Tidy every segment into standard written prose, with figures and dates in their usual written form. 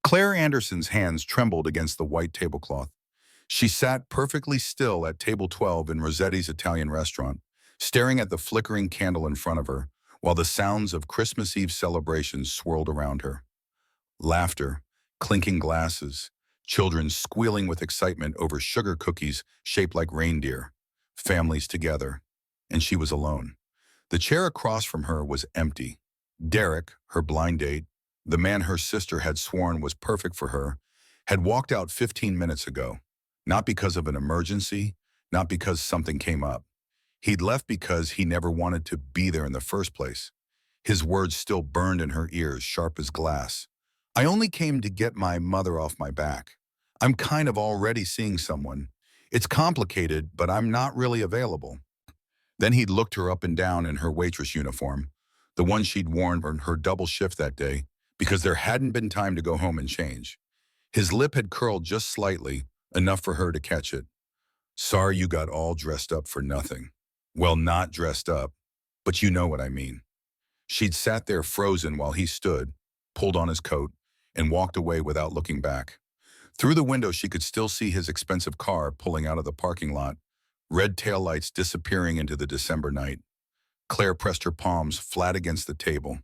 Claire Anderson's hands trembled against the white tablecloth. She sat perfectly still at table 12 in Rossetti's Italian restaurant, staring at the flickering candle in front of her, while the sounds of Christmas Eve celebrations swirled around her. Laughter, clinking glasses, children squealing with excitement over sugar cookies shaped like reindeer, families together, and she was alone. The chair across from her was empty. Derek, her blind date, the man her sister had sworn was perfect for her, had walked out 15 minutes ago. Not because of an emergency, not because something came up. He'd left because he never wanted to be there in the first place. His words still burned in her ears, sharp as glass. I only came to get my mother off my back. I'm kind of already seeing someone. It's complicated, but I'm not really available. Then he'd looked her up and down in her waitress uniform, the one she'd worn on her double shift that day, because there hadn't been time to go home and change. His lip had curled just slightly, enough for her to catch it. Sorry you got all dressed up for nothing. Well, not dressed up, but you know what I mean. She'd sat there frozen while he stood, pulled on his coat, and walked away without looking back. Through the window, she could still see his expensive car pulling out of the parking lot, red taillights disappearing into the December night. Claire pressed her palms flat against the table,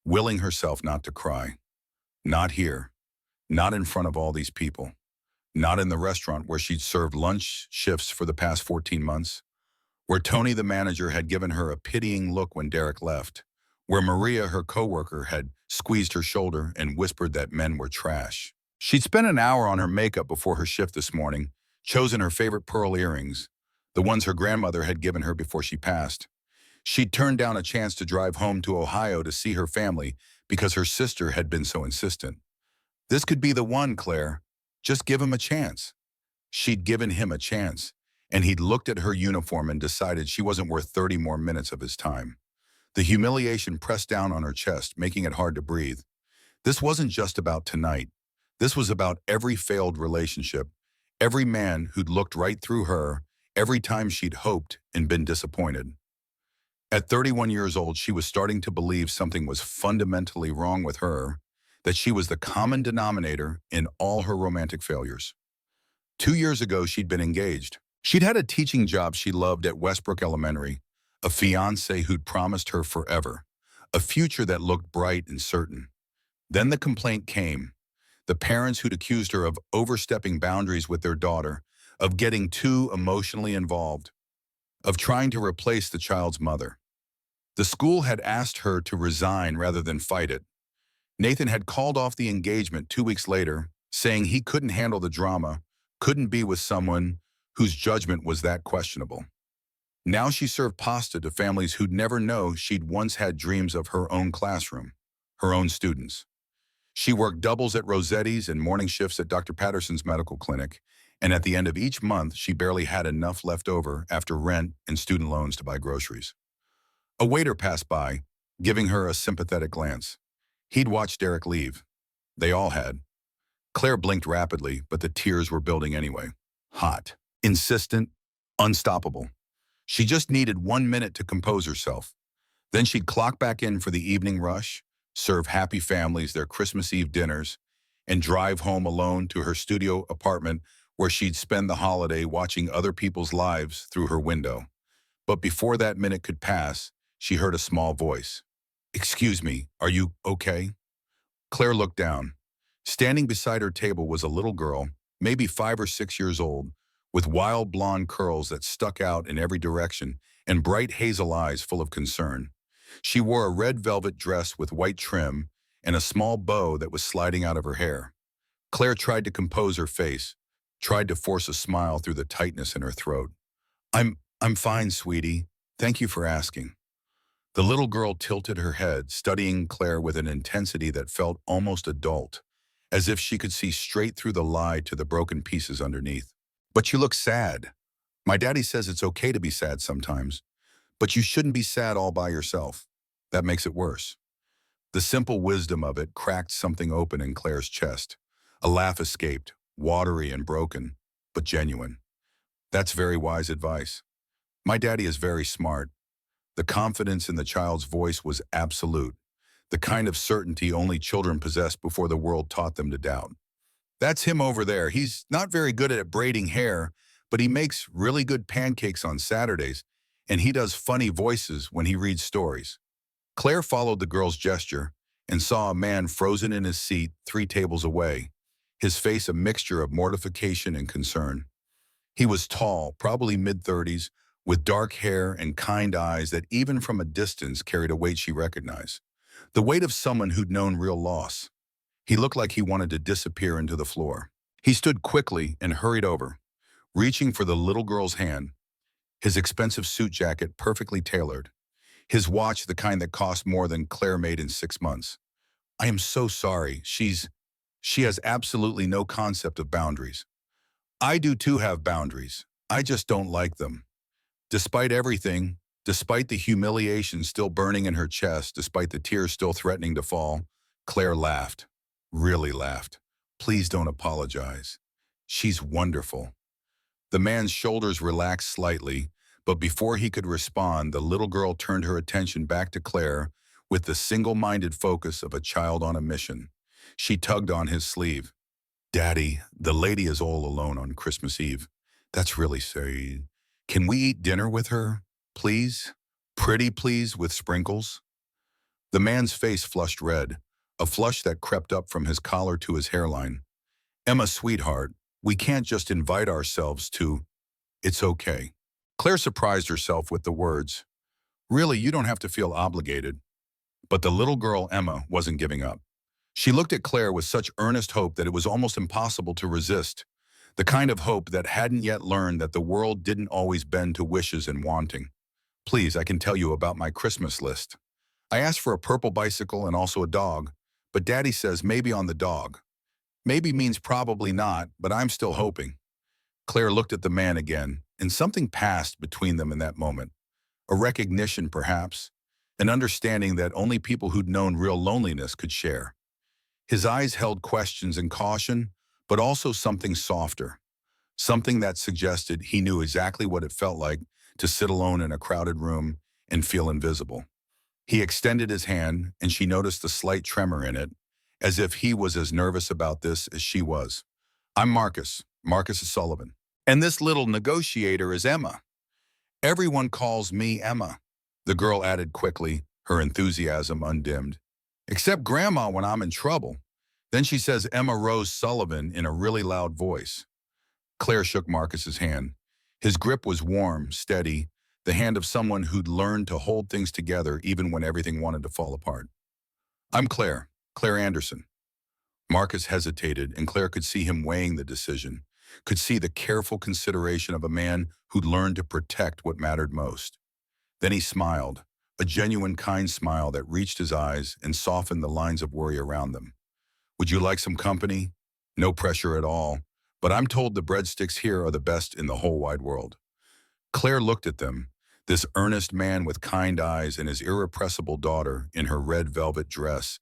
willing herself not to cry. Not here. Not in front of all these people. Not in the restaurant where she'd served lunch shifts for the past 14 months. Where Tony, the manager, had given her a pitying look when Derek left. Where Maria, her coworker, had squeezed her shoulder and whispered that men were trash. She'd spent an hour on her makeup before her shift this morning, chosen her favorite pearl earrings, the ones her grandmother had given her before she passed. She'd turned down a chance to drive home to Ohio to see her family because her sister had been so insistent. This could be the one, Claire. Just give him a chance. She'd given him a chance, and he'd looked at her uniform and decided she wasn't worth 30 more minutes of his time. The humiliation pressed down on her chest, making it hard to breathe. This wasn't just about tonight. This was about every failed relationship, every man who'd looked right through her, every time she'd hoped and been disappointed. At 31 years old, she was starting to believe something was fundamentally wrong with her, that she was the common denominator in all her romantic failures. 2 years ago, she'd been engaged. She'd had a teaching job she loved at Westbrook Elementary, a fiancé who'd promised her forever, a future that looked bright and certain. Then the complaint came. The parents who'd accused her of overstepping boundaries with their daughter, of getting too emotionally involved, of trying to replace the child's mother. The school had asked her to resign rather than fight it. Nathan had called off the engagement 2 weeks later, saying he couldn't handle the drama, couldn't be with someone whose judgment was that questionable. Now she served pasta to families who'd never know she'd once had dreams of her own classroom, her own students. She worked doubles at Rossetti's and morning shifts at Dr. Patterson's medical clinic, and at the end of each month, she barely had enough left over after rent and student loans to buy groceries. A waiter passed by, giving her a sympathetic glance. He'd watched Derek leave. They all had. Claire blinked rapidly, but the tears were building anyway. Hot, insistent, unstoppable. She just needed 1 minute to compose herself. Then she'd clock back in for the evening rush, serve happy families their Christmas Eve dinners, and drive home alone to her studio apartment where she'd spend the holiday watching other people's lives through her window. But before that minute could pass, she heard a small voice. "Excuse me, are you okay?" Claire looked down. Standing beside her table was a little girl, maybe 5 or 6 years old, with wild blonde curls that stuck out in every direction and bright hazel eyes full of concern. She wore a red velvet dress with white trim and a small bow that was sliding out of her hair. Claire tried to compose her face, tried to force a smile through the tightness in her throat. I'm fine, sweetie. Thank you for asking." The little girl tilted her head, studying Claire with an intensity that felt almost adult, as if she could see straight through the lie to the broken pieces underneath. "But you look sad. My daddy says it's okay to be sad sometimes, but you shouldn't be sad all by yourself. That makes it worse." The simple wisdom of it cracked something open in Claire's chest. A laugh escaped, watery and broken, but genuine. "That's very wise advice. My daddy is very smart." The confidence in the child's voice was absolute. the kind of certainty only children possess before the world taught them to doubt. That's him over there. He's not very good at braiding hair, but he makes really good pancakes on Saturdays, and he does funny voices when he reads stories. Claire followed the girl's gesture and saw a man frozen in his seat 3 tables away, his face a mixture of mortification and concern. He was tall, probably mid-30s, with dark hair and kind eyes that even from a distance carried a weight she recognized. The weight of someone who'd known real loss. He looked like he wanted to disappear into the floor. He stood quickly and hurried over, reaching for the little girl's hand, his expensive suit jacket perfectly tailored, his watch the kind that cost more than Claire made in 6 months. I am so sorry. She has absolutely no concept of boundaries. I do too have boundaries. I just don't like them. Despite everything, despite the humiliation still burning in her chest, despite the tears still threatening to fall, Claire laughed. Really laughed. Please don't apologize. She's wonderful. The man's shoulders relaxed slightly, but before he could respond, the little girl turned her attention back to Claire with the single-minded focus of a child on a mission. She tugged on his sleeve. Daddy, the lady is all alone on Christmas Eve. That's really sad. Can we eat dinner with her, please? Pretty please with sprinkles? The man's face flushed red, a flush that crept up from his collar to his hairline. Emma, sweetheart, we can't just invite ourselves to. It's okay. Claire surprised herself with the words. Really, you don't have to feel obligated. But the little girl, Emma, wasn't giving up. She looked at Claire with such earnest hope that it was almost impossible to resist. The kind of hope that hadn't yet learned that the world didn't always bend to wishes and wanting. Please, I can tell you about my Christmas list. I asked for a purple bicycle and also a dog, but Daddy says maybe on the dog. Maybe means probably not, but I'm still hoping. Claire looked at the man again, and something passed between them in that moment. A recognition, perhaps, an understanding that only people who'd known real loneliness could share. His eyes held questions and caution, but also something softer, something that suggested he knew exactly what it felt like to sit alone in a crowded room and feel invisible. He extended his hand, and she noticed the slight tremor in it, as if he was as nervous about this as she was. I'm Marcus. Marcus is Sullivan. And this little negotiator is Emma. Everyone calls me Emma, the girl added quickly, her enthusiasm undimmed. Except Grandma when I'm in trouble. Then she says Emma Rose Sullivan in a really loud voice. Claire shook Marcus's hand. His grip was warm, steady, the hand of someone who'd learned to hold things together even when everything wanted to fall apart. I'm Claire Anderson. Marcus hesitated, and Claire could see him weighing the decision, could see the careful consideration of a man who'd learned to protect what mattered most. Then he smiled, a genuine kind smile that reached his eyes and softened the lines of worry around them. Would you like some company? No pressure at all, but I'm told the breadsticks here are the best in the whole wide world. Claire looked at them, this earnest man with kind eyes and his irrepressible daughter in her red velvet dress,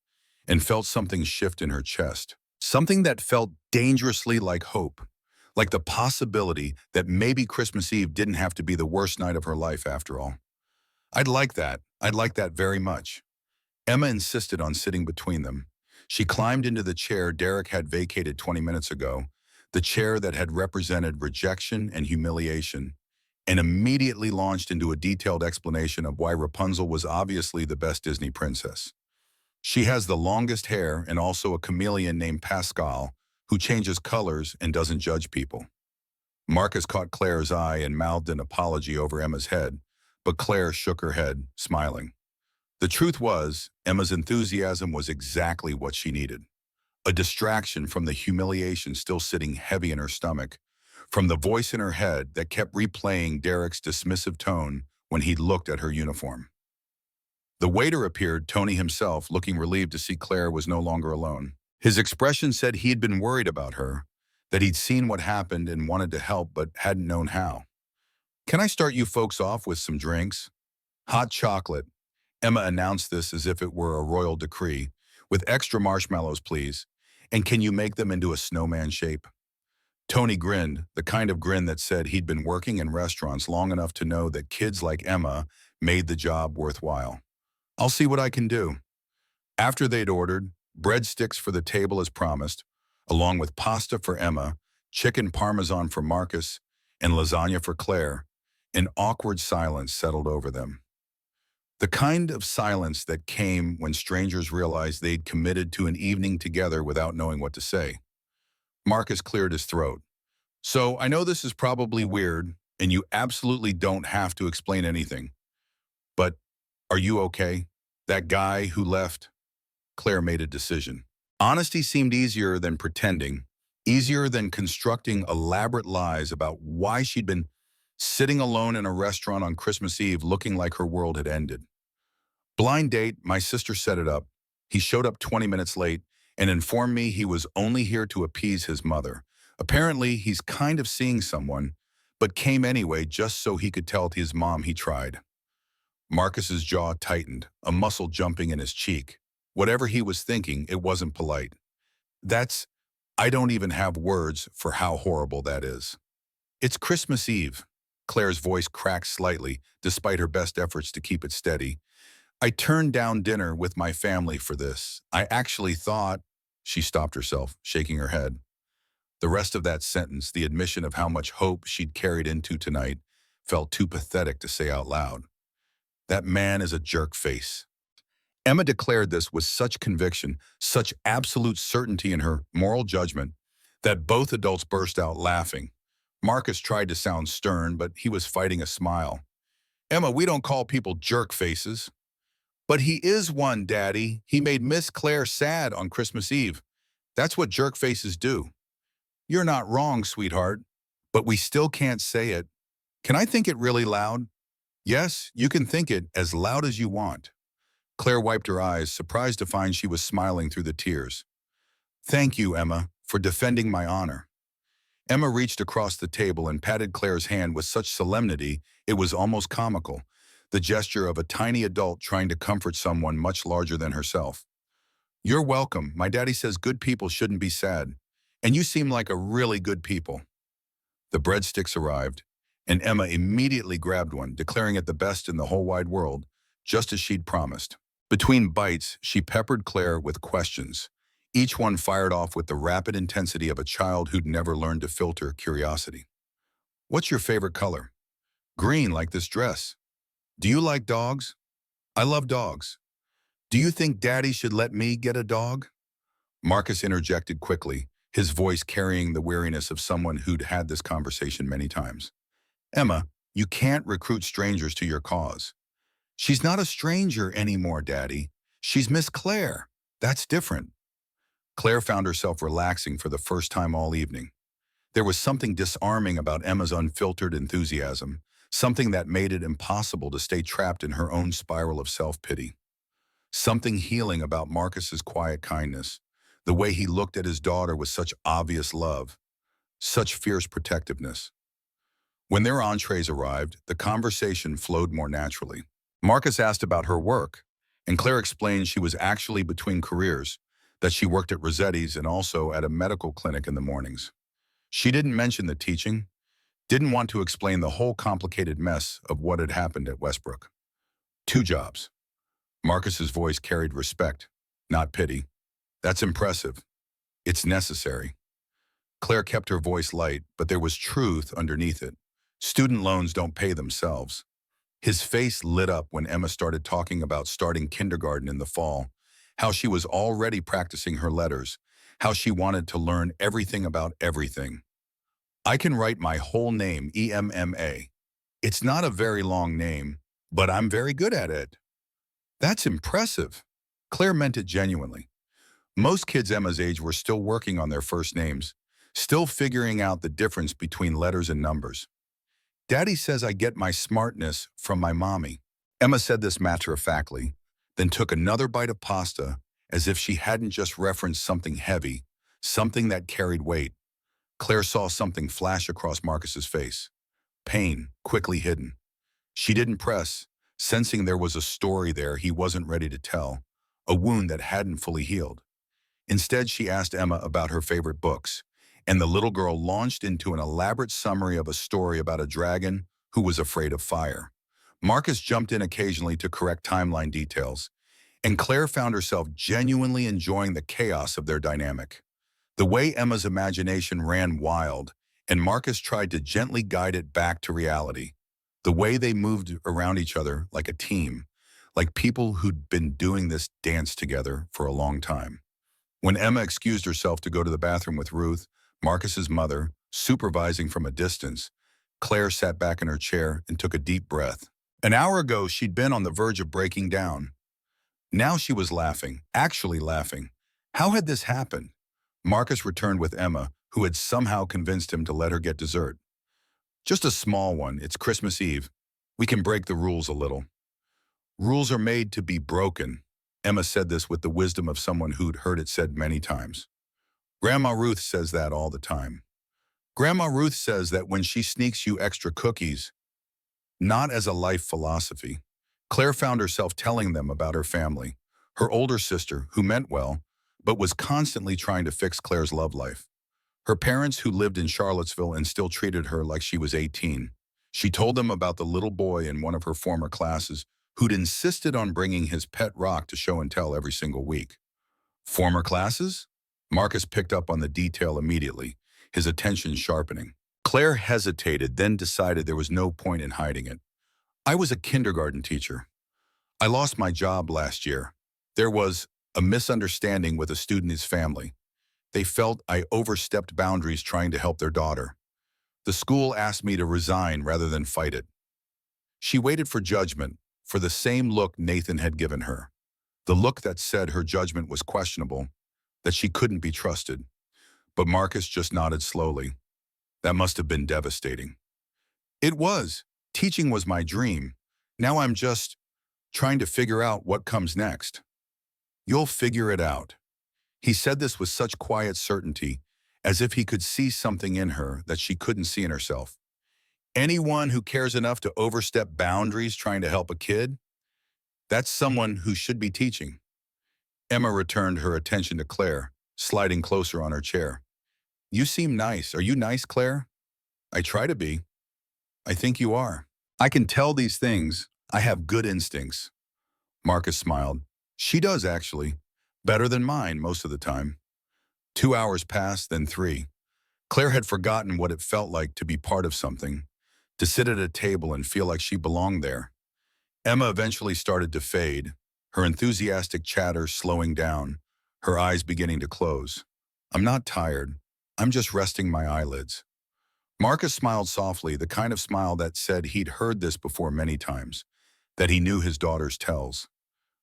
and felt something shift in her chest, something that felt dangerously like hope, like the possibility that maybe Christmas Eve didn't have to be the worst night of her life after all. I'd like that very much. Emma insisted on sitting between them. She climbed into the chair Derek had vacated 20 minutes ago, the chair that had represented rejection and humiliation, and immediately launched into a detailed explanation of why Rapunzel was obviously the best Disney princess. She has the longest hair and also a chameleon named Pascal, who changes colors and doesn't judge people. Marcus caught Claire's eye and mouthed an apology over Emma's head, but Claire shook her head, smiling. The truth was, Emma's enthusiasm was exactly what she needed. A distraction from the humiliation still sitting heavy in her stomach, from the voice in her head that kept replaying Derek's dismissive tone when he looked at her uniform. The waiter appeared, Tony himself, looking relieved to see Claire was no longer alone. His expression said he'd been worried about her, that he'd seen what happened and wanted to help but hadn't known how. Can I start you folks off with some drinks? Hot chocolate. Emma announced this as if it were a royal decree. With extra marshmallows, please. And can you make them into a snowman shape? Tony grinned, the kind of grin that said he'd been working in restaurants long enough to know that kids like Emma made the job worthwhile. I'll see what I can do. After they'd ordered, breadsticks for the table as promised, along with pasta for Emma, chicken parmesan for Marcus, and lasagna for Claire, an awkward silence settled over them. The kind of silence that came when strangers realized they'd committed to an evening together without knowing what to say. Marcus cleared his throat. So I know this is probably weird, and you absolutely don't have to explain anything. But are you okay? That guy who left? Claire made a decision. Honesty seemed easier than pretending, easier than constructing elaborate lies about why she'd been sitting alone in a restaurant on Christmas Eve looking like her world had ended. Blind date, my sister set it up. He showed up 20 minutes late and informed me he was only here to appease his mother. Apparently, he's kind of seeing someone, but came anyway just so he could tell his mom he tried. Marcus's jaw tightened, a muscle jumping in his cheek. Whatever he was thinking, it wasn't polite. That's, I don't even have words for how horrible that is. It's Christmas Eve. Claire's voice cracked slightly, despite her best efforts to keep it steady. I turned down dinner with my family for this. I actually thought, she stopped herself, shaking her head. The rest of that sentence, the admission of how much hope she'd carried into tonight, felt too pathetic to say out loud. That man is a jerk face. Emma declared this with such conviction, such absolute certainty in her moral judgment, that both adults burst out laughing. Marcus tried to sound stern, but he was fighting a smile. Emma, we don't call people jerk faces. But he is one, Daddy. He made Miss Claire sad on Christmas Eve. That's what jerk faces do. You're not wrong, sweetheart, but we still can't say it. Can I think it really loud? Yes, you can think it as loud as you want. Claire wiped her eyes, surprised to find she was smiling through the tears. Thank you, Emma, for defending my honor. Emma reached across the table and patted Claire's hand with such solemnity it was almost comical, the gesture of a tiny adult trying to comfort someone much larger than herself. You're welcome. My daddy says good people shouldn't be sad, and you seem like a really good people. The breadsticks arrived, and Emma immediately grabbed one, declaring it the best in the whole wide world, just as she'd promised. Between bites, she peppered Claire with questions, each one fired off with the rapid intensity of a child who'd never learned to filter curiosity. What's your favorite color? Green, like this dress. Do you like dogs? I love dogs. Do you think Daddy should let me get a dog? Marcus interjected quickly, his voice carrying the weariness of someone who'd had this conversation many times. Emma, you can't recruit strangers to your cause. She's not a stranger anymore, Daddy. She's Miss Claire. That's different. Claire found herself relaxing for the first time all evening. There was something disarming about Emma's unfiltered enthusiasm, something that made it impossible to stay trapped in her own spiral of self-pity. Something healing about Marcus's quiet kindness, the way he looked at his daughter with such obvious love, such fierce protectiveness. When their entrees arrived, the conversation flowed more naturally. Marcus asked about her work, and Claire explained she was actually between careers, that she worked at Rossetti's and also at a medical clinic in the mornings. She didn't mention the teaching, didn't want to explain the whole complicated mess of what had happened at Westbrook. 2 jobs. Marcus's voice carried respect, not pity. That's impressive. It's necessary. Claire kept her voice light, but there was truth underneath it. Student loans don't pay themselves. His face lit up when Emma started talking about starting kindergarten in the fall, how she was already practicing her letters, how she wanted to learn everything about everything. I can write my whole name, EMMA. It's not a very long name, but I'm very good at it. That's impressive. Claire meant it genuinely. Most kids Emma's age were still working on their first names, still figuring out the difference between letters and numbers. Daddy says I get my smartness from my mommy. Emma said this matter-of-factly, then took another bite of pasta as if she hadn't just referenced something heavy, something that carried weight. Claire saw something flash across Marcus's face. Pain, quickly hidden. She didn't press, sensing there was a story there he wasn't ready to tell, a wound that hadn't fully healed. Instead, she asked Emma about her favorite books, and the little girl launched into an elaborate summary of a story about a dragon who was afraid of fire. Marcus jumped in occasionally to correct timeline details, And Claire found herself genuinely enjoying the chaos of their dynamic. The way Emma's imagination ran wild, and Marcus tried to gently guide it back to reality. The way they moved around each other like a team, like people who'd been doing this dance together for a long time. When Emma excused herself to go to the bathroom with Ruth, Marcus's mother, supervising from a distance, Claire sat back in her chair and took a deep breath. An hour ago, she'd been on the verge of breaking down. Now she was laughing, actually laughing. How had this happened? Marcus returned with Emma, who had somehow convinced him to let her get dessert. Just a small one, it's Christmas Eve. We can break the rules a little. Rules are made to be broken. Emma said this with the wisdom of someone who'd heard it said many times. Grandma Ruth says that all the time. Grandma Ruth says that when she sneaks you extra cookies, not as a life philosophy. Claire found herself telling them about her family, her older sister, who meant well, but was constantly trying to fix Claire's love life. Her parents, who lived in Charlottesville and still treated her like she was 18. She told them about the little boy in one of her former classes who'd insisted on bringing his pet rock to show and tell every single week. Former classes? Marcus picked up on the detail immediately, his attention sharpening. Claire hesitated, then decided there was no point in hiding it. I was a kindergarten teacher. I lost my job last year. There was a misunderstanding with a student's family. They felt I overstepped boundaries trying to help their daughter. The school asked me to resign rather than fight it. She waited for judgment, for the same look Nathan had given her. The look that said her judgment was questionable, that she couldn't be trusted. But Marcus just nodded slowly. That must have been devastating. It was. Teaching was my dream. Now I'm just trying to figure out what comes next. You'll figure it out. He said this with such quiet certainty, as if he could see something in her that she couldn't see in herself. Anyone who cares enough to overstep boundaries trying to help a kid, that's someone who should be teaching. Emma returned her attention to Claire, sliding closer on her chair. You seem nice. Are you nice, Claire? I try to be. I think you are. I can tell these things. I have good instincts. Marcus smiled. She does, actually. Better than mine most of the time. 2 hours passed, then 3. Claire had forgotten what it felt like to be part of something, to sit at a table and feel like she belonged there. Emma eventually started to fade, her enthusiastic chatter slowing down, her eyes beginning to close. I'm not tired. I'm just resting my eyelids. Marcus smiled softly, the kind of smile that said he'd heard this before many times, that he knew his daughter's tells.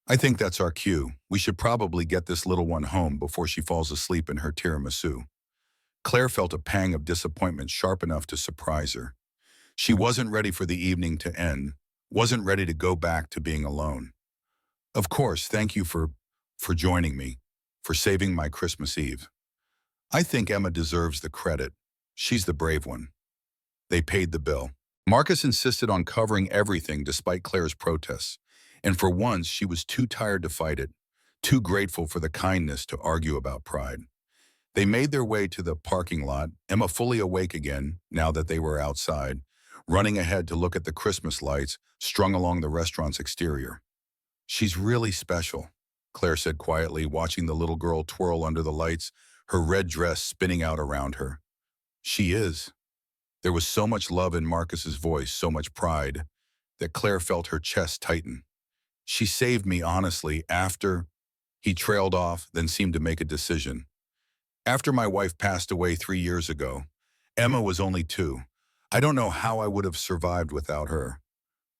I think that's our cue. We should probably get this little one home before she falls asleep in her tiramisu. Claire felt a pang of disappointment sharp enough to surprise her. She wasn't ready for the evening to end, wasn't ready to go back to being alone. Of course, thank you for joining me, for saving my Christmas Eve. I think Emma deserves the credit. She's the brave one. They paid the bill. Marcus insisted on covering everything despite Claire's protests, and for once she was too tired to fight it, too grateful for the kindness to argue about pride. They made their way to the parking lot, Emma fully awake again now that they were outside, running ahead to look at the Christmas lights strung along the restaurant's exterior. She's really special, Claire said quietly, watching the little girl twirl under the lights, her red dress spinning out around her. She is. There was so much love in Marcus's voice, so much pride, that Claire felt her chest tighten. She saved me, honestly, after he trailed off, then seemed to make a decision. After my wife passed away 3 years ago, Emma was only 2. I don't know how I would have survived without her.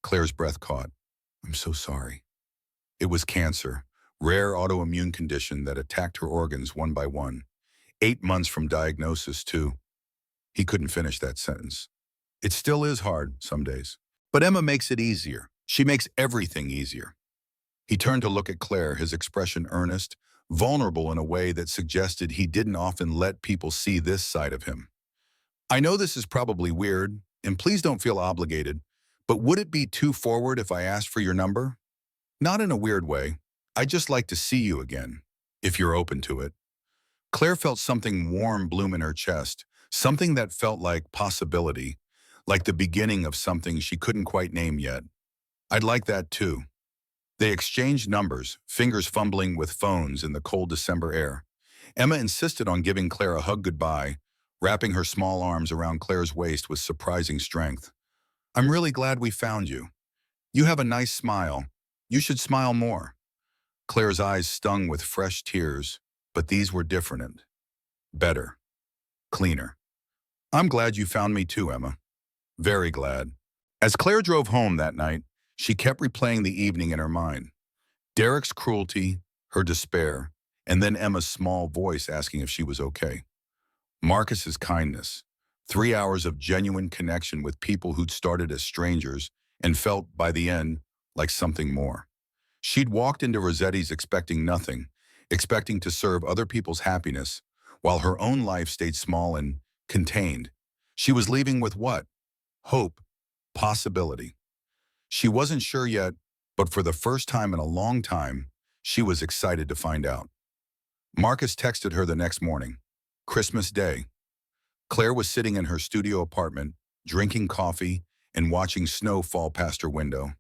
Claire's breath caught. I'm so sorry. It was cancer, rare autoimmune condition that attacked her organs one by one. 8 months from diagnosis, too. He couldn't finish that sentence. It still is hard some days. But Emma makes it easier. She makes everything easier. He turned to look at Claire, his expression earnest, vulnerable in a way that suggested he didn't often let people see this side of him. I know this is probably weird, and please don't feel obligated, but would it be too forward if I asked for your number? Not in a weird way. I'd just like to see you again, if you're open to it. Claire felt something warm bloom in her chest, something that felt like possibility, like the beginning of something she couldn't quite name yet. I'd like that too. They exchanged numbers, fingers fumbling with phones in the cold December air. Emma insisted on giving Claire a hug goodbye, wrapping her small arms around Claire's waist with surprising strength. "I'm really glad we found you. You have a nice smile. You should smile more." Claire's eyes stung with fresh tears, but these were different. Better. Cleaner. "I'm glad you found me too, Emma. Very glad." As Claire drove home that night, she kept replaying the evening in her mind. Derek's cruelty, her despair, and then Emma's small voice asking if she was okay. Marcus's kindness. 3 hours of genuine connection with people who'd started as strangers and felt, by the end, like something more. She'd walked into Rossetti's expecting nothing, expecting to serve other people's happiness, while her own life stayed small and contained. She was leaving with what? Hope. Possibility. She wasn't sure yet, but for the first time in a long time, she was excited to find out. Marcus texted her the next morning. Christmas Day. Claire was sitting in her studio apartment, drinking coffee and watching snow fall past her window,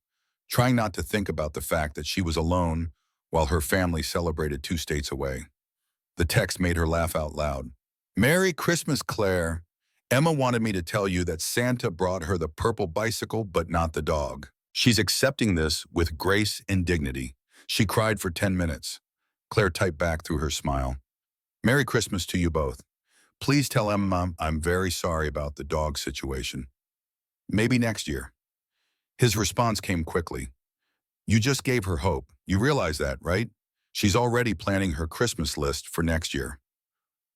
trying not to think about the fact that she was alone while her family celebrated 2 states away. The text made her laugh out loud. "Merry Christmas, Claire. Emma wanted me to tell you that Santa brought her the purple bicycle, but not the dog. She's accepting this with grace and dignity. She cried for 10 minutes. Claire typed back through her smile. "Merry Christmas to you both. Please tell Emma I'm very sorry about the dog situation. Maybe next year." His response came quickly. "You just gave her hope. You realize that, right? She's already planning her Christmas list for next year."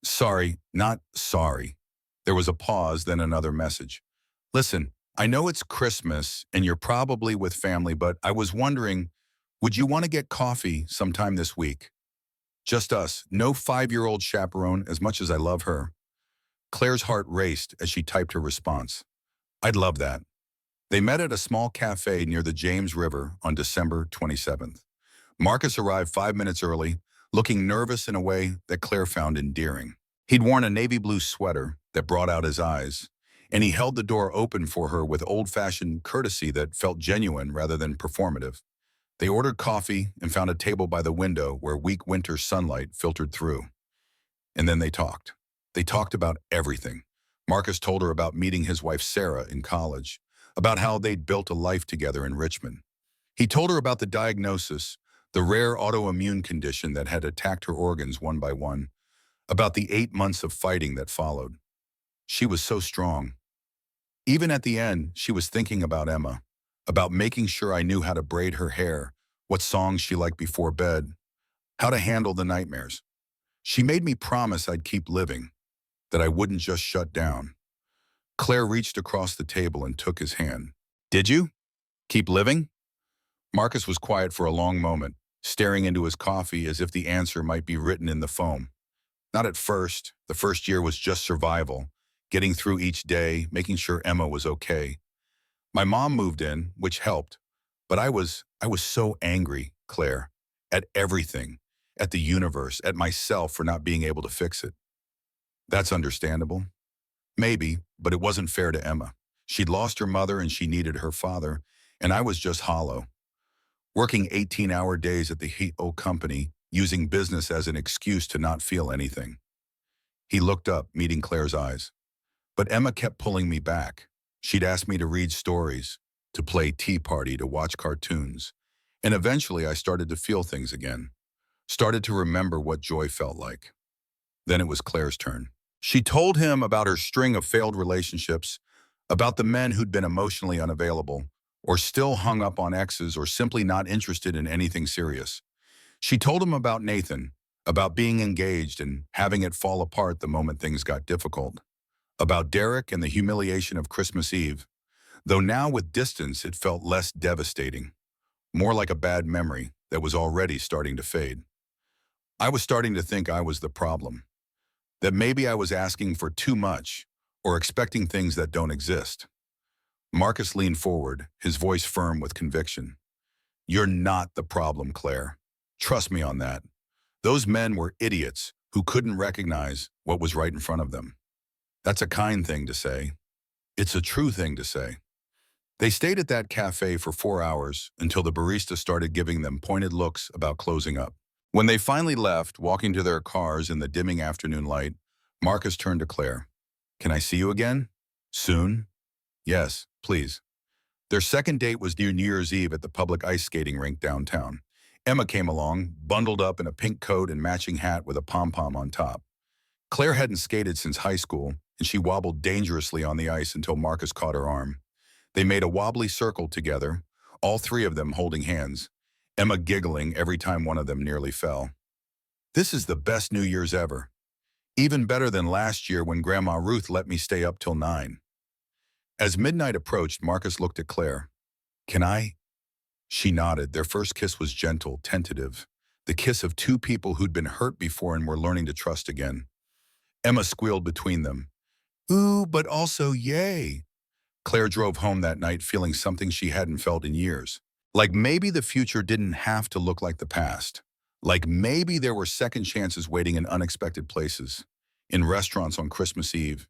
"Sorry, not sorry." There was a pause, then another message. "Listen, I know it's Christmas and you're probably with family, but I was wondering, would you want to get coffee sometime this week? Just us, no 5-year-old chaperone, as much as I love her." Claire's heart raced as she typed her response. "I'd love that." They met at a small cafe near the James River on December 27th. Marcus arrived 5 minutes early, looking nervous in a way that Claire found endearing. He'd worn a navy blue sweater that brought out his eyes, and he held the door open for her with old-fashioned courtesy that felt genuine rather than performative. They ordered coffee and found a table by the window where weak winter sunlight filtered through. And then they talked. They talked about everything. Marcus told her about meeting his wife Sarah in college, about how they'd built a life together in Richmond. He told her about the diagnosis, the rare autoimmune condition that had attacked her organs one by one, about the 8 months of fighting that followed. She was so strong. Even at the end, she was thinking about Emma, about making sure I knew how to braid her hair, what songs she liked before bed, how to handle the nightmares. She made me promise I'd keep living, that I wouldn't just shut down. Claire reached across the table and took his hand. "Did you? Keep living?" Marcus was quiet for a long moment, staring into his coffee as if the answer might be written in the foam. "Not at first. The first year was just survival, getting through each day, making sure Emma was okay. My mom moved in, which helped, but I was so angry, Claire, at everything, at the universe, at myself for not being able to fix it." "That's understandable." "Maybe, but it wasn't fair to Emma. She'd lost her mother and she needed her father, and I was just hollow. Working 18-hour days at the Heat-O company, using business as an excuse to not feel anything." He looked up, meeting Claire's eyes. "But Emma kept pulling me back. She'd ask me to read stories, to play tea party, to watch cartoons. And eventually I started to feel things again, started to remember what joy felt like." Then it was Claire's turn. She told him about her string of failed relationships, about the men who'd been emotionally unavailable, or still hung up on exes, or simply not interested in anything serious. She told him about Nathan, about being engaged and having it fall apart the moment things got difficult, about Derek and the humiliation of Christmas Eve, though now with distance it felt less devastating, more like a bad memory that was already starting to fade. I was starting to think I was the problem, that maybe I was asking for too much or expecting things that don't exist. Marcus leaned forward, his voice firm with conviction. "You're not the problem, Claire. Trust me on that. Those men were idiots who couldn't recognize what was right in front of them." That's a kind thing to say. It's a true thing to say. They stayed at that cafe for 4 hours until the barista started giving them pointed looks about closing up. When they finally left, walking to their cars in the dimming afternoon light, Marcus turned to Claire. Can I see you again? Soon? Yes, please. Their second date was near New Year's Eve at the public ice skating rink downtown. Emma came along, bundled up in a pink coat and matching hat with a pom-pom on top. Claire hadn't skated since high school, and she wobbled dangerously on the ice until Marcus caught her arm. They made a wobbly circle together, all three of them holding hands, Emma giggling every time one of them nearly fell. This is the best New Year's ever. Even better than last year when Grandma Ruth let me stay up till 9. As midnight approached, Marcus looked at Claire. Can I? She nodded. Their first kiss was gentle, tentative, the kiss of two people who'd been hurt before and were learning to trust again. Emma squealed between them. Ooh, but also yay. Claire drove home that night feeling something she hadn't felt in years. Like maybe the future didn't have to look like the past. Like maybe there were second chances waiting in unexpected places. In restaurants on Christmas Eve.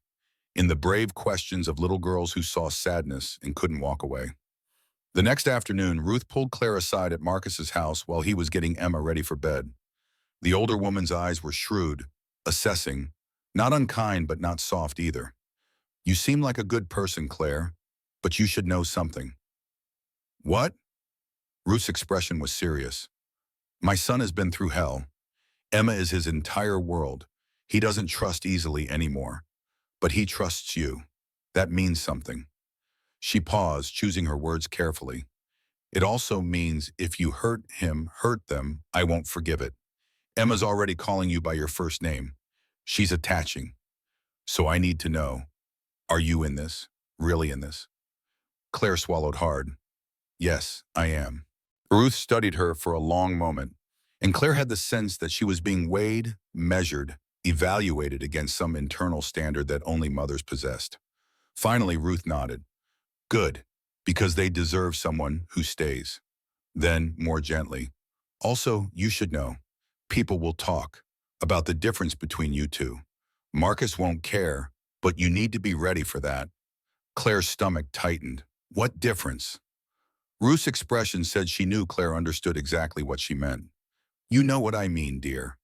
In the brave questions of little girls who saw sadness and couldn't walk away. The next afternoon, Ruth pulled Claire aside at Marcus's house while he was getting Emma ready for bed. The older woman's eyes were shrewd, assessing, not unkind but not soft either. You seem like a good person, Claire, but you should know something. What? Ruth's expression was serious. My son has been through hell. Emma is his entire world. He doesn't trust easily anymore. But he trusts you. That means something. She paused, choosing her words carefully. It also means if you hurt him, hurt them, I won't forgive it. Emma's already calling you by your first name. She's attaching. So I need to know, are you in this? Really in this? Claire swallowed hard. Yes, I am. Ruth studied her for a long moment, and Claire had the sense that she was being weighed, measured, evaluated against some internal standard that only mothers possessed. Finally, Ruth nodded. Good, because they deserve someone who stays. Then, more gently, also, you should know, people will talk about the difference between you two. Marcus won't care, but you need to be ready for that. Claire's stomach tightened. What difference? Ruth's expression said she knew Claire understood exactly what she meant. You know what I mean, dear.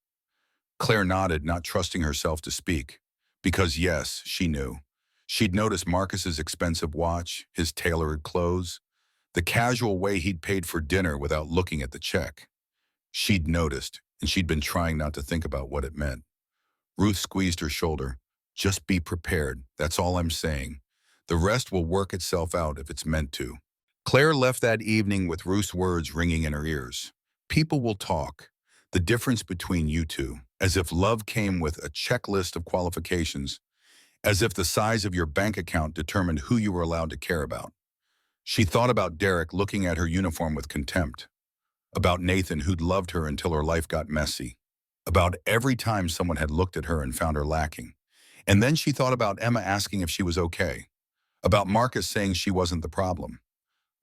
Claire nodded, not trusting herself to speak. Because yes, she knew. She'd noticed Marcus's expensive watch, his tailored clothes, the casual way he'd paid for dinner without looking at the check. She'd noticed, and she'd been trying not to think about what it meant. Ruth squeezed her shoulder. Just be prepared, that's all I'm saying. The rest will work itself out if it's meant to. Claire left that evening with Ruth's words ringing in her ears. People will talk. The difference between you two, as if love came with a checklist of qualifications, as if the size of your bank account determined who you were allowed to care about. She thought about Derek looking at her uniform with contempt, about Nathan who'd loved her until her life got messy, about every time someone had looked at her and found her lacking. And then she thought about Emma asking if she was okay, about Marcus saying she wasn't the problem,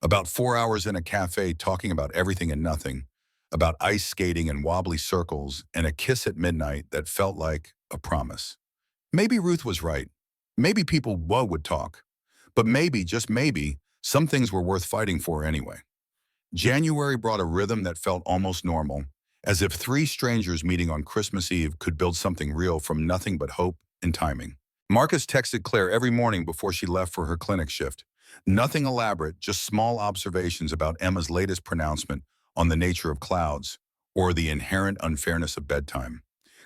about 4 hours in a cafe talking about everything and nothing, about ice skating and wobbly circles and a kiss at midnight that felt like a promise. Maybe Ruth was right. Maybe people would talk. But maybe, just maybe, some things were worth fighting for anyway. January brought a rhythm that felt almost normal, as if three strangers meeting on Christmas Eve could build something real from nothing but hope and timing. Marcus texted Claire every morning before she left for her clinic shift. Nothing elaborate, just small observations about Emma's latest pronouncement on the nature of clouds or the inherent unfairness of bedtime.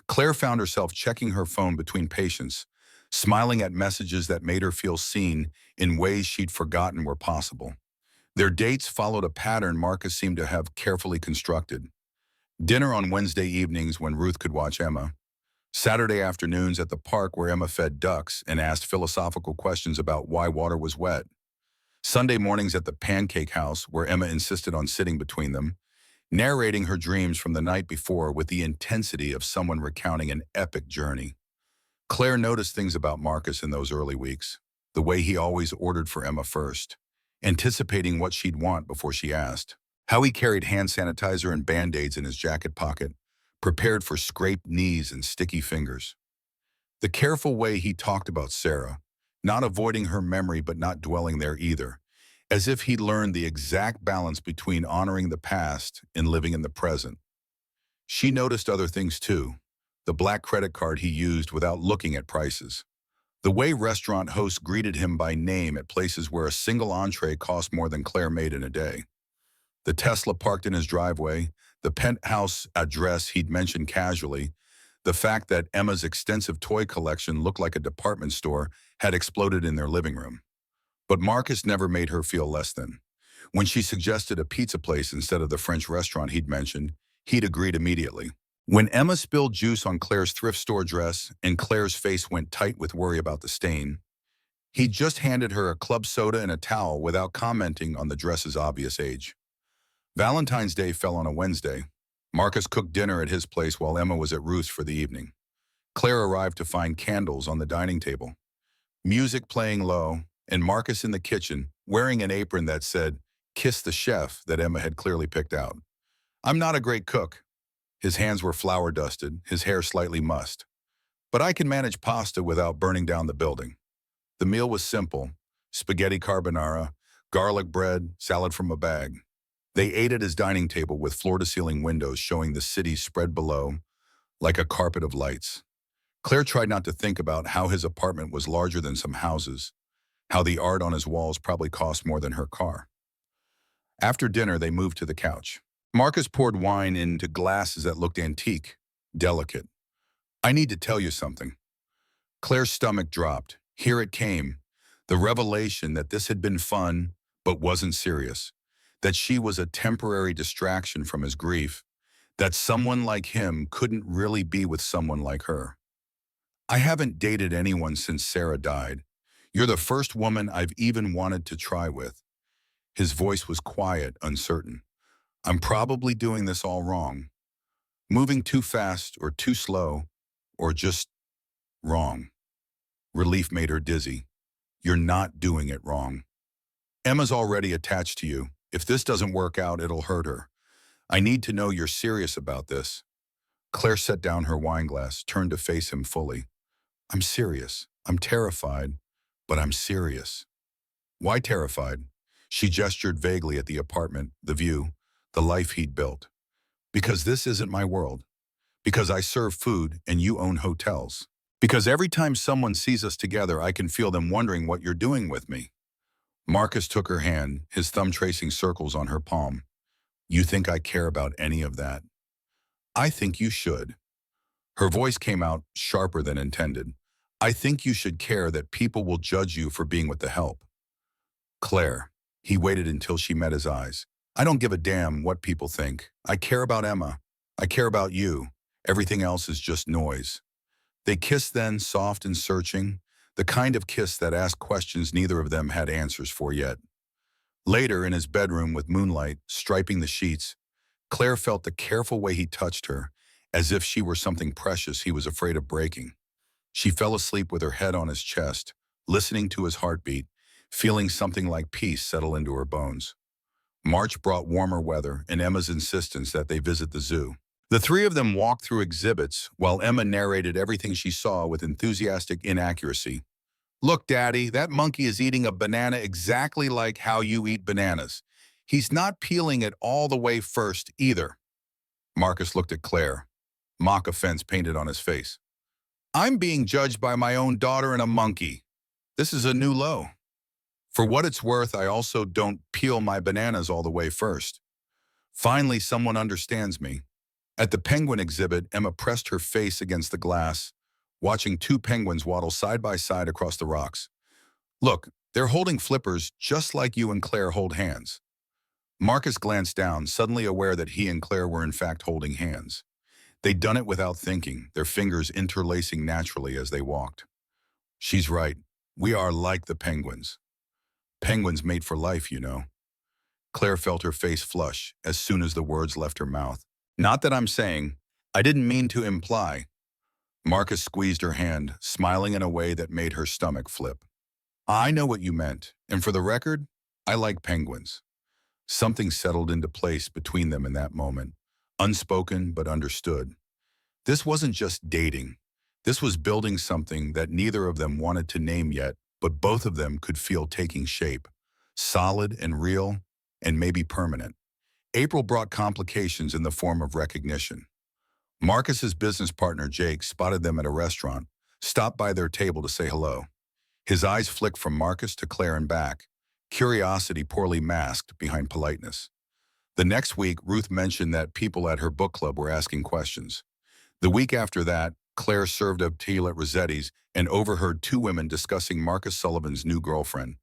Claire found herself checking her phone between patients, smiling at messages that made her feel seen in ways she'd forgotten were possible. Their dates followed a pattern Marcus seemed to have carefully constructed. Dinner on Wednesday evenings when Ruth could watch Emma. Saturday afternoons at the park where Emma fed ducks and asked philosophical questions about why water was wet. Sunday mornings at the pancake house where Emma insisted on sitting between them, narrating her dreams from the night before with the intensity of someone recounting an epic journey. Claire noticed things about Marcus in those early weeks, the way he always ordered for Emma first, anticipating what she'd want before she asked, how he carried hand sanitizer and Band-Aids in his jacket pocket, prepared for scraped knees and sticky fingers. The careful way he talked about Sarah, not avoiding her memory but not dwelling there either, as if he'd learned the exact balance between honoring the past and living in the present. She noticed other things too. The black credit card he used without looking at prices. The way restaurant hosts greeted him by name at places where a single entree cost more than Claire made in a day. The Tesla parked in his driveway, the penthouse address he'd mentioned casually, the fact that Emma's extensive toy collection looked like a department store had exploded in their living room. But Marcus never made her feel less than. When she suggested a pizza place instead of the French restaurant he'd mentioned, he'd agreed immediately. When Emma spilled juice on Claire's thrift store dress and Claire's face went tight with worry about the stain, he just handed her a club soda and a towel without commenting on the dress's obvious age. Valentine's Day fell on a Wednesday. Marcus cooked dinner at his place while Emma was at Ruth's for the evening. Claire arrived to find candles on the dining table, music playing low, and Marcus in the kitchen, wearing an apron that said, "Kiss the chef," that Emma had clearly picked out. "I'm not a great cook." His hands were flour dusted, his hair slightly mussed. "But I can manage pasta without burning down the building." The meal was simple: spaghetti carbonara, garlic bread, salad from a bag. They ate at his dining table with floor-to-ceiling windows showing the city spread below, like a carpet of lights. Claire tried not to think about how his apartment was larger than some houses, how the art on his walls probably cost more than her car. After dinner, they moved to the couch. Marcus poured wine into glasses that looked antique, delicate. "I need to tell you something." Claire's stomach dropped. Here it came, the revelation that this had been fun, but wasn't serious, that she was a temporary distraction from his grief, that someone like him couldn't really be with someone like her. "I haven't dated anyone since Sarah died. You're the first woman I've even wanted to try with." His voice was quiet, uncertain. "I'm probably doing this all wrong. Moving too fast or too slow, or just wrong." Relief made her dizzy. "You're not doing it wrong. Emma's already attached to you. If this doesn't work out, it'll hurt her. I need to know you're serious about this." Claire set down her wineglass, turned to face him fully. "I'm serious. I'm terrified, but I'm serious." "Why terrified?" She gestured vaguely at the apartment, the view, the life he'd built. "Because this isn't my world. Because I serve food and you own hotels. Because every time someone sees us together, I can feel them wondering what you're doing with me." Marcus took her hand, his thumb tracing circles on her palm. "You think I care about any of that?" "I think you should." Her voice came out sharper than intended. "I think you should care that people will judge you for being with the help." "Claire." He waited until she met his eyes. "I don't give a damn what people think. I care about Emma. I care about you. Everything else is just noise." They kissed then, soft and searching, the kind of kiss that asked questions neither of them had answers for yet. Later, in his bedroom with moonlight striping the sheets, Claire felt the careful way he touched her, as if she were something precious he was afraid of breaking. She fell asleep with her head on his chest, listening to his heartbeat, feeling something like peace settle into her bones. March brought warmer weather and Emma's insistence that they visit the zoo. The three of them walked through exhibits while Emma narrated everything she saw with enthusiastic inaccuracy. "Look, Daddy, that monkey is eating a banana exactly like how you eat bananas. He's not peeling it all the way first, either." Marcus looked at Claire, mock offense painted on his face. "I'm being judged by my own daughter and a monkey. This is a new low. For what it's worth, I also don't peel my bananas all the way first. Finally, someone understands me." At the penguin exhibit, Emma pressed her face against the glass, watching two penguins waddle side by side across the rocks. "Look, they're holding flippers just like you and Claire hold hands." Marcus glanced down, suddenly aware that he and Claire were in fact holding hands. They'd done it without thinking, their fingers interlacing naturally as they walked. "She's right. We are like the penguins. Penguins mate for life, you know." Claire felt her face flush as soon as the words left her mouth. "Not that I'm saying. I didn't mean to imply." Marcus squeezed her hand, smiling in a way that made her stomach flip. "I know what you meant, and for the record, I like penguins." Something settled into place between them in that moment, unspoken but understood. This wasn't just dating. This was building something that neither of them wanted to name yet, but both of them could feel taking shape. solid and real, and maybe permanent. April brought complications in the form of recognition. Marcus's business partner, Jake, spotted them at a restaurant, stopped by their table to say hello. His eyes flicked from Marcus to Claire and back, curiosity poorly masked behind politeness. The next week, Ruth mentioned that people at her book club were asking questions. The week after that, Claire served up tea at Rossetti's and overheard two women discussing Marcus Sullivan's new girlfriend,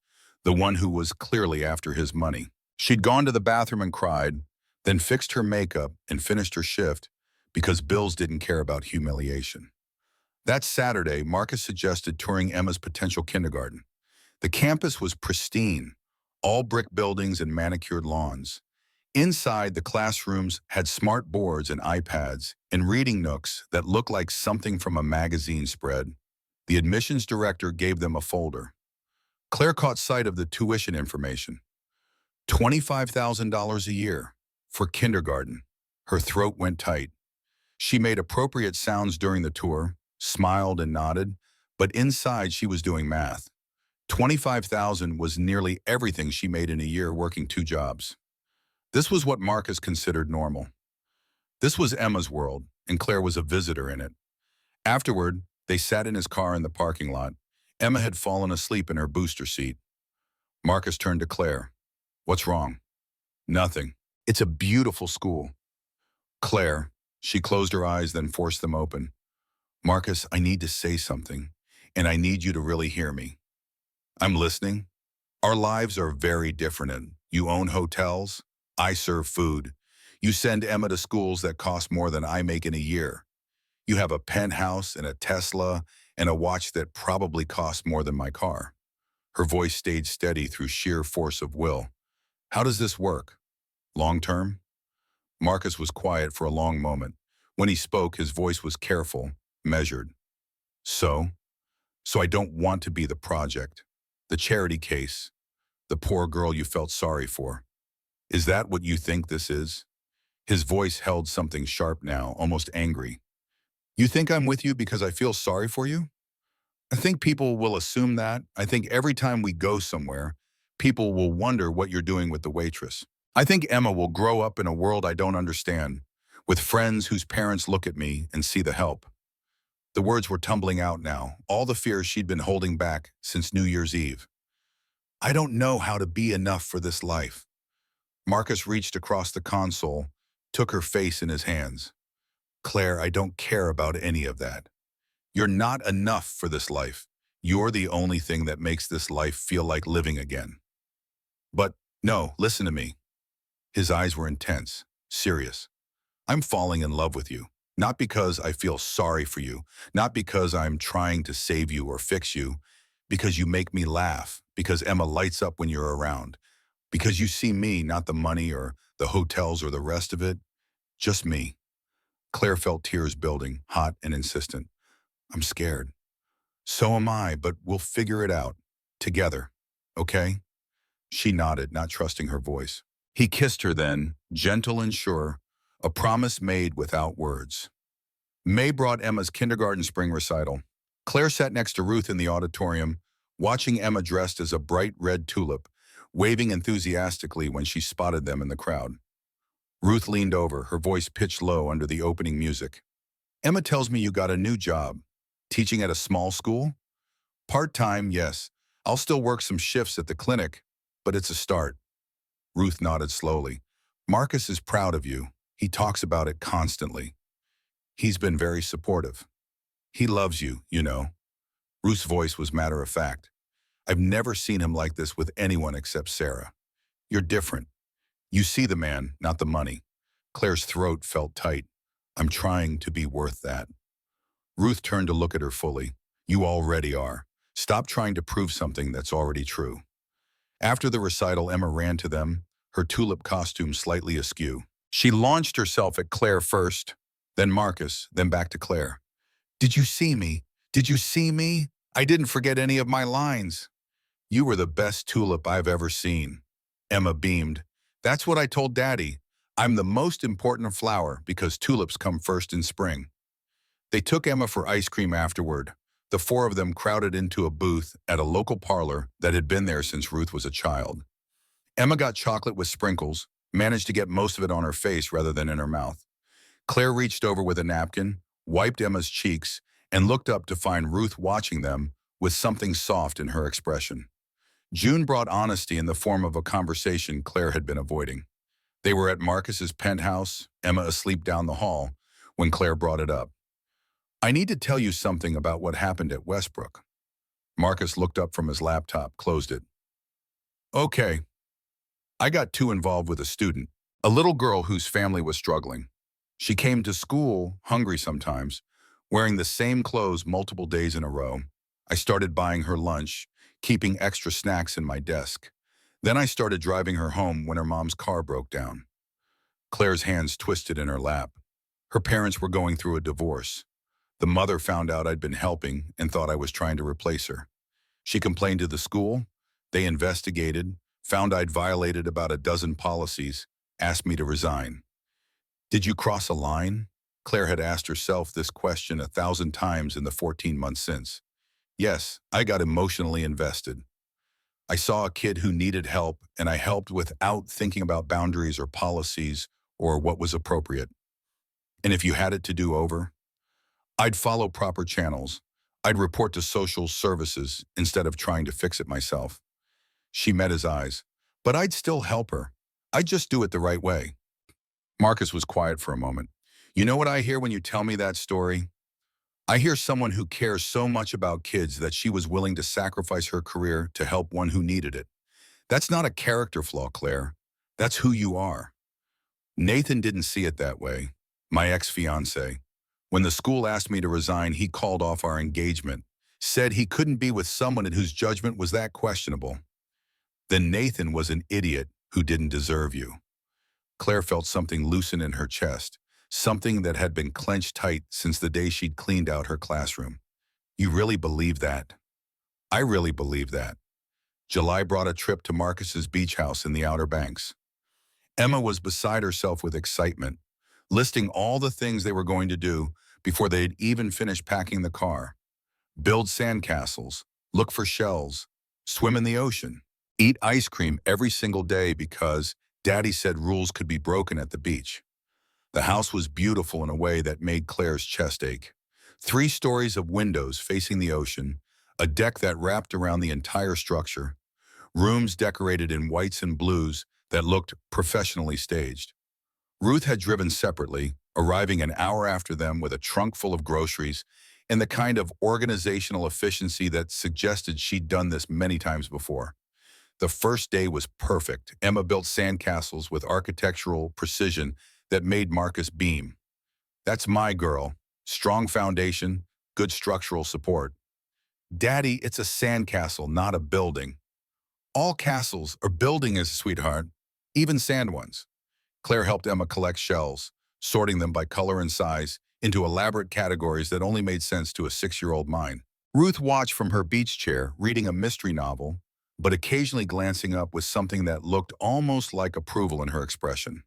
the one who was clearly after his money. She'd gone to the bathroom and cried, then fixed her makeup and finished her shift because Bills didn't care about humiliation. That Saturday, Marcus suggested touring Emma's potential kindergarten. The campus was pristine, all brick buildings and manicured lawns. Inside, the classrooms had smart boards and iPads and reading nooks that looked like something from a magazine spread. The admissions director gave them a folder. Claire caught sight of the tuition information. $25,000 a year for kindergarten. Her throat went tight. She made appropriate sounds during the tour, smiled and nodded, but inside she was doing math. $25,000 was nearly everything she made in a year working two jobs. This was what Marcus considered normal. This was Emma's world, and Claire was a visitor in it. Afterward, they sat in his car in the parking lot. Emma had fallen asleep in her booster seat. Marcus turned to Claire. "What's wrong?" "Nothing. It's a beautiful school." "Claire." She closed her eyes, then forced them open. "Marcus, I need to say something, and I need you to really hear me." "I'm listening." "Our lives are very different. You own hotels. I serve food. You send Emma to schools that cost more than I make in a year. You have a penthouse and a Tesla and a watch that probably costs more than my car." Her voice stayed steady through sheer force of will. "How does this work? Long term?" Marcus was quiet for a long moment. When he spoke, his voice was careful, measured. So I don't want to be the project, the charity case, the poor girl you felt sorry for. Is that what you think this is?" His voice held something sharp now, almost angry. "You think I'm with you because I feel sorry for you? I think people will assume that. I think every time we go somewhere, people will wonder what you're doing with the waitress. I think Emma will grow up in a world I don't understand, with friends whose parents look at me and see the help." The words were tumbling out now, all the fears she'd been holding back since New Year's Eve. "I don't know how to be enough for this life." Marcus reached across the console, took her face in his hands. "Claire, I don't care about any of that. You're not enough for this life. You're the only thing that makes this life feel like living again." "But, no, listen to me." His eyes were intense, serious. "I'm falling in love with you. Not because I feel sorry for you, not because I'm trying to save you or fix you, because you make me laugh, because Emma lights up when you're around, because you see me, not the money or the hotels or the rest of it, just me." Claire felt tears building, hot and insistent. "I'm scared." "So am I, but we'll figure it out. Together. Okay?" She nodded, not trusting her voice. He kissed her then, gentle and sure, a promise made without words. May brought Emma's kindergarten spring recital. Claire sat next to Ruth in the auditorium, watching Emma dressed as a bright red tulip, waving enthusiastically when she spotted them in the crowd. Ruth leaned over, her voice pitched low under the opening music. "Emma tells me you got a new job. Teaching at a small school?" "Part-time, yes. I'll still work some shifts at the clinic, but it's a start." Ruth nodded slowly. "Marcus is proud of you. He talks about it constantly. He's been very supportive. He loves you, you know." Ruth's voice was matter of fact. "I've never seen him like this with anyone except Sarah. You're different. You see the man, not the money." Claire's throat felt tight. "I'm trying to be worth that." Ruth turned to look at her fully. "You already are. Stop trying to prove something that's already true." After the recital, Emma ran to them, her tulip costume slightly askew. She launched herself at Claire first, then Marcus, then back to Claire. "Did you see me? Did you see me? I didn't forget any of my lines. You were the best tulip I've ever seen." Emma beamed. "That's what I told Daddy. I'm the most important flower because tulips come first in spring." They took Emma for ice cream afterward. The four of them crowded into a booth at a local parlor that had been there since Ruth was a child. Emma got chocolate with sprinkles, managed to get most of it on her face rather than in her mouth. Claire reached over with a napkin, wiped Emma's cheeks, and looked up to find Ruth watching them with something soft in her expression. June brought honesty in the form of a conversation Claire had been avoiding. They were at Marcus's penthouse, Emma asleep down the hall, when Claire brought it up. I need to tell you something about what happened at Westbrook. Marcus looked up from his laptop, closed it. Okay, I got too involved with a student, a little girl whose family was struggling. She came to school, hungry sometimes, wearing the same clothes multiple days in a row. I started buying her lunch, keeping extra snacks in my desk. Then I started driving her home when her mom's car broke down. Claire's hands twisted in her lap. Her parents were going through a divorce. The mother found out I'd been helping and thought I was trying to replace her. She complained to the school. They investigated, found I'd violated about a dozen policies, asked me to resign. Did you cross a line? Claire had asked herself this question 1,000 times in the 14 months since. Yes, I got emotionally invested. I saw a kid who needed help, and I helped without thinking about boundaries or policies or what was appropriate. And if you had it to do over, I'd follow proper channels. I'd report to social services instead of trying to fix it myself. She met his eyes. But I'd still help her. I'd just do it the right way. Marcus was quiet for a moment. You know what I hear when you tell me that story? I hear someone who cares so much about kids that she was willing to sacrifice her career to help one who needed it. That's not a character flaw, Claire. That's who you are. Nathan didn't see it that way. My ex-fiancé. When the school asked me to resign, he called off our engagement, said he couldn't be with someone whose judgment was that questionable. Then Nathan was an idiot who didn't deserve you. Claire felt something loosen in her chest, something that had been clenched tight since the day she'd cleaned out her classroom. You really believe that? I really believe that. July brought a trip to Marcus's beach house in the Outer Banks. Emma was beside herself with excitement, listing all the things they were going to do before they'd even finished packing the car. Build sandcastles, look for shells, swim in the ocean, eat ice cream every single day because Daddy said rules could be broken at the beach. The house was beautiful in a way that made Claire's chest ache. 3 stories of windows facing the ocean, a deck that wrapped around the entire structure, rooms decorated in whites and blues that looked professionally staged. Ruth had driven separately, arriving an hour after them with a trunk full of groceries and the kind of organizational efficiency that suggested she'd done this many times before. The first day was perfect. Emma built sandcastles with architectural precision that made Marcus beam. That's my girl. Strong foundation, good structural support. Daddy, it's a sandcastle, not a building. All castles are buildings, sweetheart, even sand ones. Claire helped Emma collect shells, sorting them by color and size into elaborate categories that only made sense to a 6-year-old mind. Ruth watched from her beach chair, reading a mystery novel, but occasionally glancing up with something that looked almost like approval in her expression.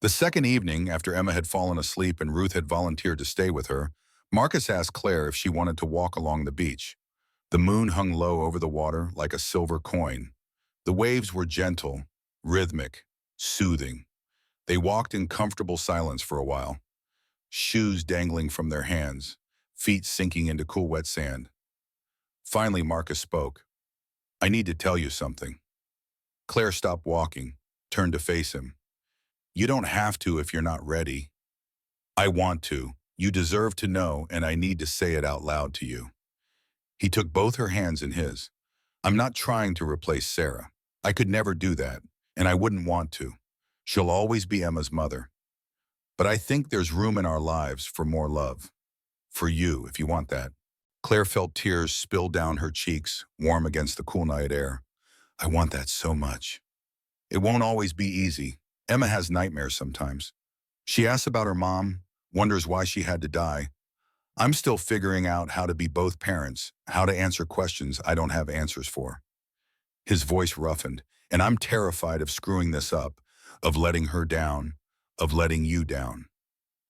The second evening, after Emma had fallen asleep and Ruth had volunteered to stay with her, Marcus asked Claire if she wanted to walk along the beach. The moon hung low over the water like a silver coin. The waves were gentle, rhythmic, soothing. They walked in comfortable silence for a while, shoes dangling from their hands, feet sinking into cool wet sand. Finally, Marcus spoke. I need to tell you something. Claire stopped walking, turned to face him. You don't have to if you're not ready. I want to. You deserve to know, and I need to say it out loud to you. He took both her hands in his. I'm not trying to replace Sarah. I could never do that, and I wouldn't want to. She'll always be Emma's mother. But I think there's room in our lives for more love. For you, if you want that. Claire felt tears spill down her cheeks, warm against the cool night air. I want that so much. It won't always be easy. Emma has nightmares sometimes. She asks about her mom, wonders why she had to die. I'm still figuring out how to be both parents, how to answer questions I don't have answers for. His voice roughened, and I'm terrified of screwing this up, of letting her down, of letting you down.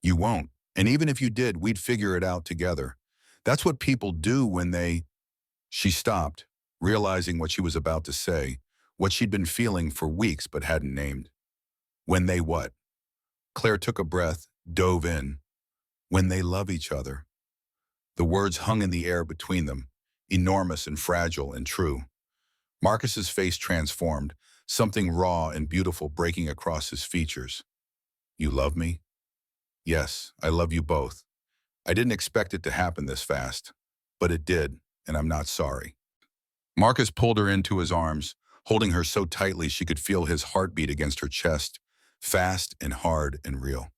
You won't, and even if you did, we'd figure it out together. That's what people do when they... She stopped, realizing what she was about to say what she'd been feeling for weeks but hadn't named. When they what? Claire took a breath, dove in. When they love each other. The words hung in the air between them, enormous and fragile and true. Marcus's face transformed, something raw and beautiful breaking across his features. You love me? Yes, I love you both. I didn't expect it to happen this fast, but it did, and I'm not sorry. Marcus pulled her into his arms, holding her so tightly she could feel his heartbeat against her chest, fast and hard and real.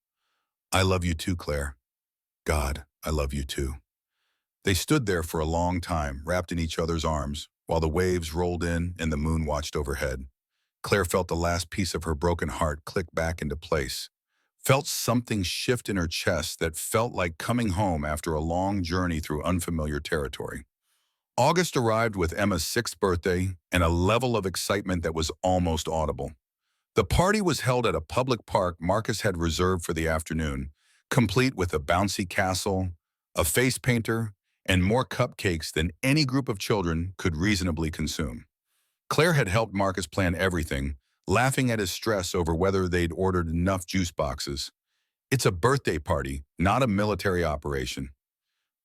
I love you too, Claire. God, I love you too. They stood there for a long time, wrapped in each other's arms, while the waves rolled in and the moon watched overhead. Claire felt the last piece of her broken heart click back into place, felt something shift in her chest that felt like coming home after a long journey through unfamiliar territory. August arrived with Emma's 6th birthday and a level of excitement that was almost audible. The party was held at a public park Marcus had reserved for the afternoon, complete with a bouncy castle, a face painter, and more cupcakes than any group of children could reasonably consume. Claire had helped Marcus plan everything, laughing at his stress over whether they'd ordered enough juice boxes. It's a birthday party, not a military operation.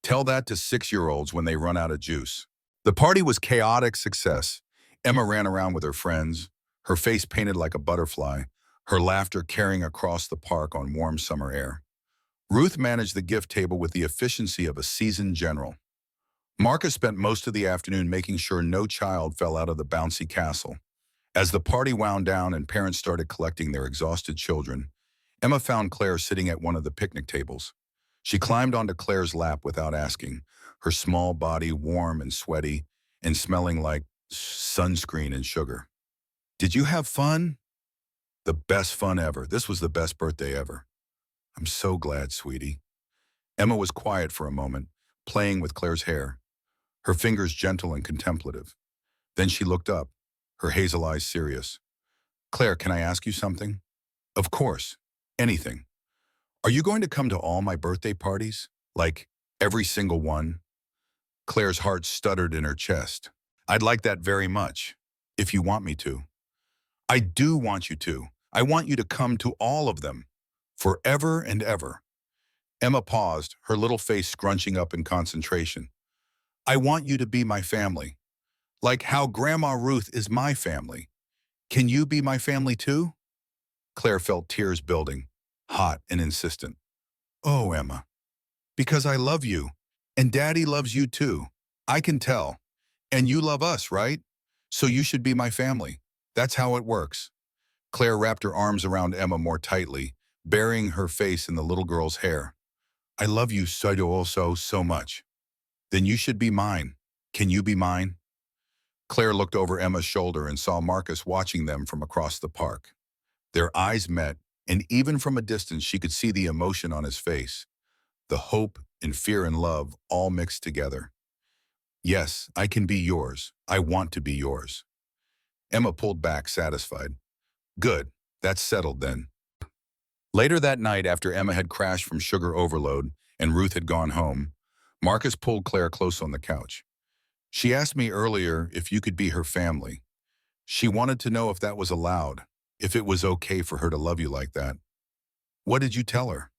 Tell that to 6-year-olds when they run out of juice. The party was chaotic success. Emma ran around with her friends, her face painted like a butterfly, her laughter carrying across the park on warm summer air. Ruth managed the gift table with the efficiency of a seasoned general. Marcus spent most of the afternoon making sure no child fell out of the bouncy castle. As the party wound down and parents started collecting their exhausted children, Emma found Claire sitting at one of the picnic tables. She climbed onto Claire's lap without asking, her small body warm and sweaty and smelling like sunscreen and sugar. Did you have fun? The best fun ever. This was the best birthday ever. I'm so glad, sweetie. Emma was quiet for a moment, playing with Claire's hair, her fingers gentle and contemplative. Then she looked up, her hazel eyes serious. Claire, can I ask you something? Of course. Anything. Are you going to come to all my birthday parties? Like, every single one? Claire's heart stuttered in her chest. I'd like that very much, if you want me to. I do want you to. I want you to come to all of them. Forever and ever. Emma paused, her little face scrunching up in concentration. I want you to be my family. Like how Grandma Ruth is my family. Can you be my family too? Claire felt tears building, hot and insistent. Oh, Emma. Because I love you. And Daddy loves you too. I can tell. And you love us, right? So you should be my family. That's how it works. Claire wrapped her arms around Emma more tightly, burying her face in the little girl's hair. I love you so much. Then you should be mine. Can you be mine? Claire looked over Emma's shoulder and saw Marcus watching them from across the park. Their eyes met, and even from a distance she could see the emotion on his face. The hope and fear and love all mixed together. Yes, I can be yours. I want to be yours. Emma pulled back, satisfied. Good, that's settled then. Later that night, after Emma had crashed from sugar overload and Ruth had gone home, Marcus pulled Claire close on the couch. She asked me earlier if you could be her family. She wanted to know if that was allowed, if it was okay for her to love you like that. What did you tell her?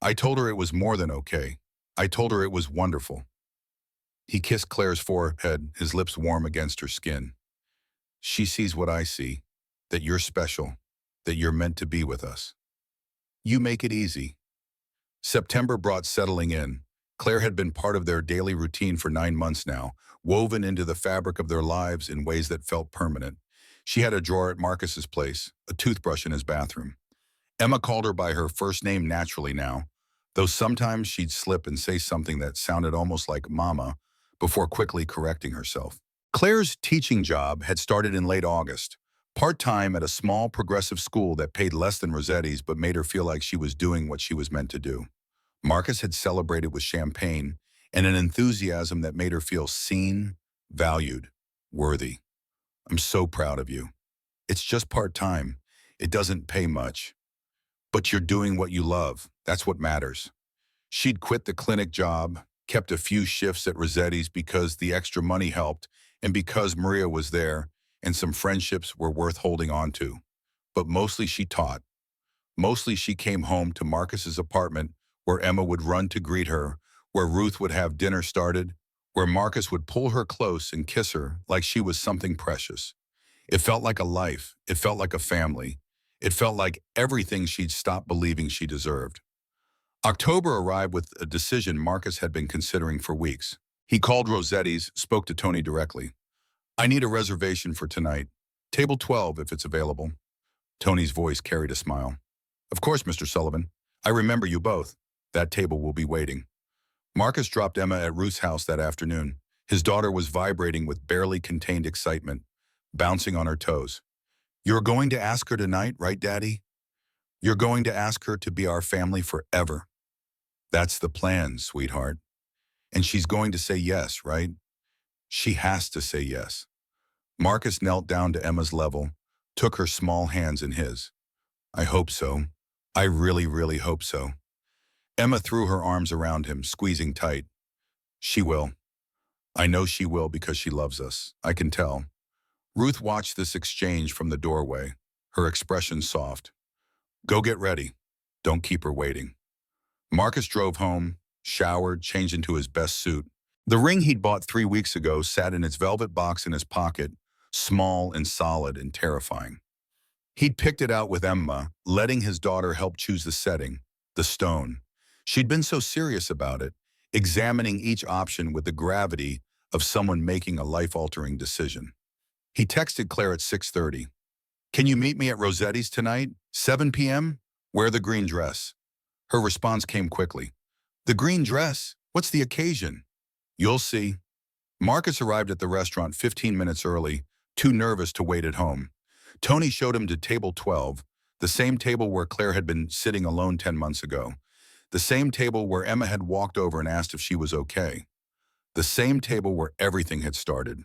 I told her it was more than okay. I told her it was wonderful. He kissed Claire's forehead, his lips warm against her skin. She sees what I see, that you're special, that you're meant to be with us. You make it easy. September brought settling in. Claire had been part of their daily routine for 9 months now, woven into the fabric of their lives in ways that felt permanent. She had a drawer at Marcus's place, a toothbrush in his bathroom. Emma called her by her first name naturally now, though sometimes she'd slip and say something that sounded almost like Mama before quickly correcting herself. Claire's teaching job had started in late August, part-time at a small progressive school that paid less than Rossetti's but made her feel like she was doing what she was meant to do. Marcus had celebrated with champagne and an enthusiasm that made her feel seen, valued, worthy. I'm so proud of you. It's just part-time. It doesn't pay much. But you're doing what you love. That's what matters. She'd quit the clinic job, kept a few shifts at Rossetti's because the extra money helped and because Maria was there, and some friendships were worth holding on to. But mostly she taught. Mostly she came home to Marcus's apartment, where Emma would run to greet her, where Ruth would have dinner started, where Marcus would pull her close and kiss her like she was something precious. It felt like a life. It felt like a family. It felt like everything she'd stopped believing she deserved. October arrived with a decision Marcus had been considering for weeks. He called Rossetti's, spoke to Tony directly. "I need a reservation for tonight. Table 12, if it's available." Tony's voice carried a smile. "Of course, Mr. Sullivan. I remember you both. That table will be waiting." Marcus dropped Emma at Ruth's house that afternoon. His daughter was vibrating with barely contained excitement, bouncing on her toes. "You're going to ask her tonight, right, Daddy? You're going to ask her to be our family forever." "That's the plan, sweetheart. And she's going to say yes, right? She has to say yes." Marcus knelt down to Emma's level, took her small hands in his. "I hope so. I really, really hope so." Emma threw her arms around him, squeezing tight. "She will. I know she will because she loves us. I can tell." Ruth watched this exchange from the doorway, her expression soft. "Go get ready. Don't keep her waiting." Marcus drove home, showered, changed into his best suit. The ring he'd bought 3 weeks ago sat in its velvet box in his pocket, small and solid and terrifying. He'd picked it out with Emma, letting his daughter help choose the setting, the stone. She'd been so serious about it, examining each option with the gravity of someone making a life-altering decision. He texted Claire at 6:30. "Can you meet me at Rossetti's tonight, 7 p.m.? Wear the green dress." Her response came quickly. "The green dress? What's the occasion?" "You'll see." Marcus arrived at the restaurant 15 minutes early, too nervous to wait at home. Tony showed him to table 12, the same table where Claire had been sitting alone 10 months ago. The same table where Emma had walked over and asked if she was okay. The same table where everything had started.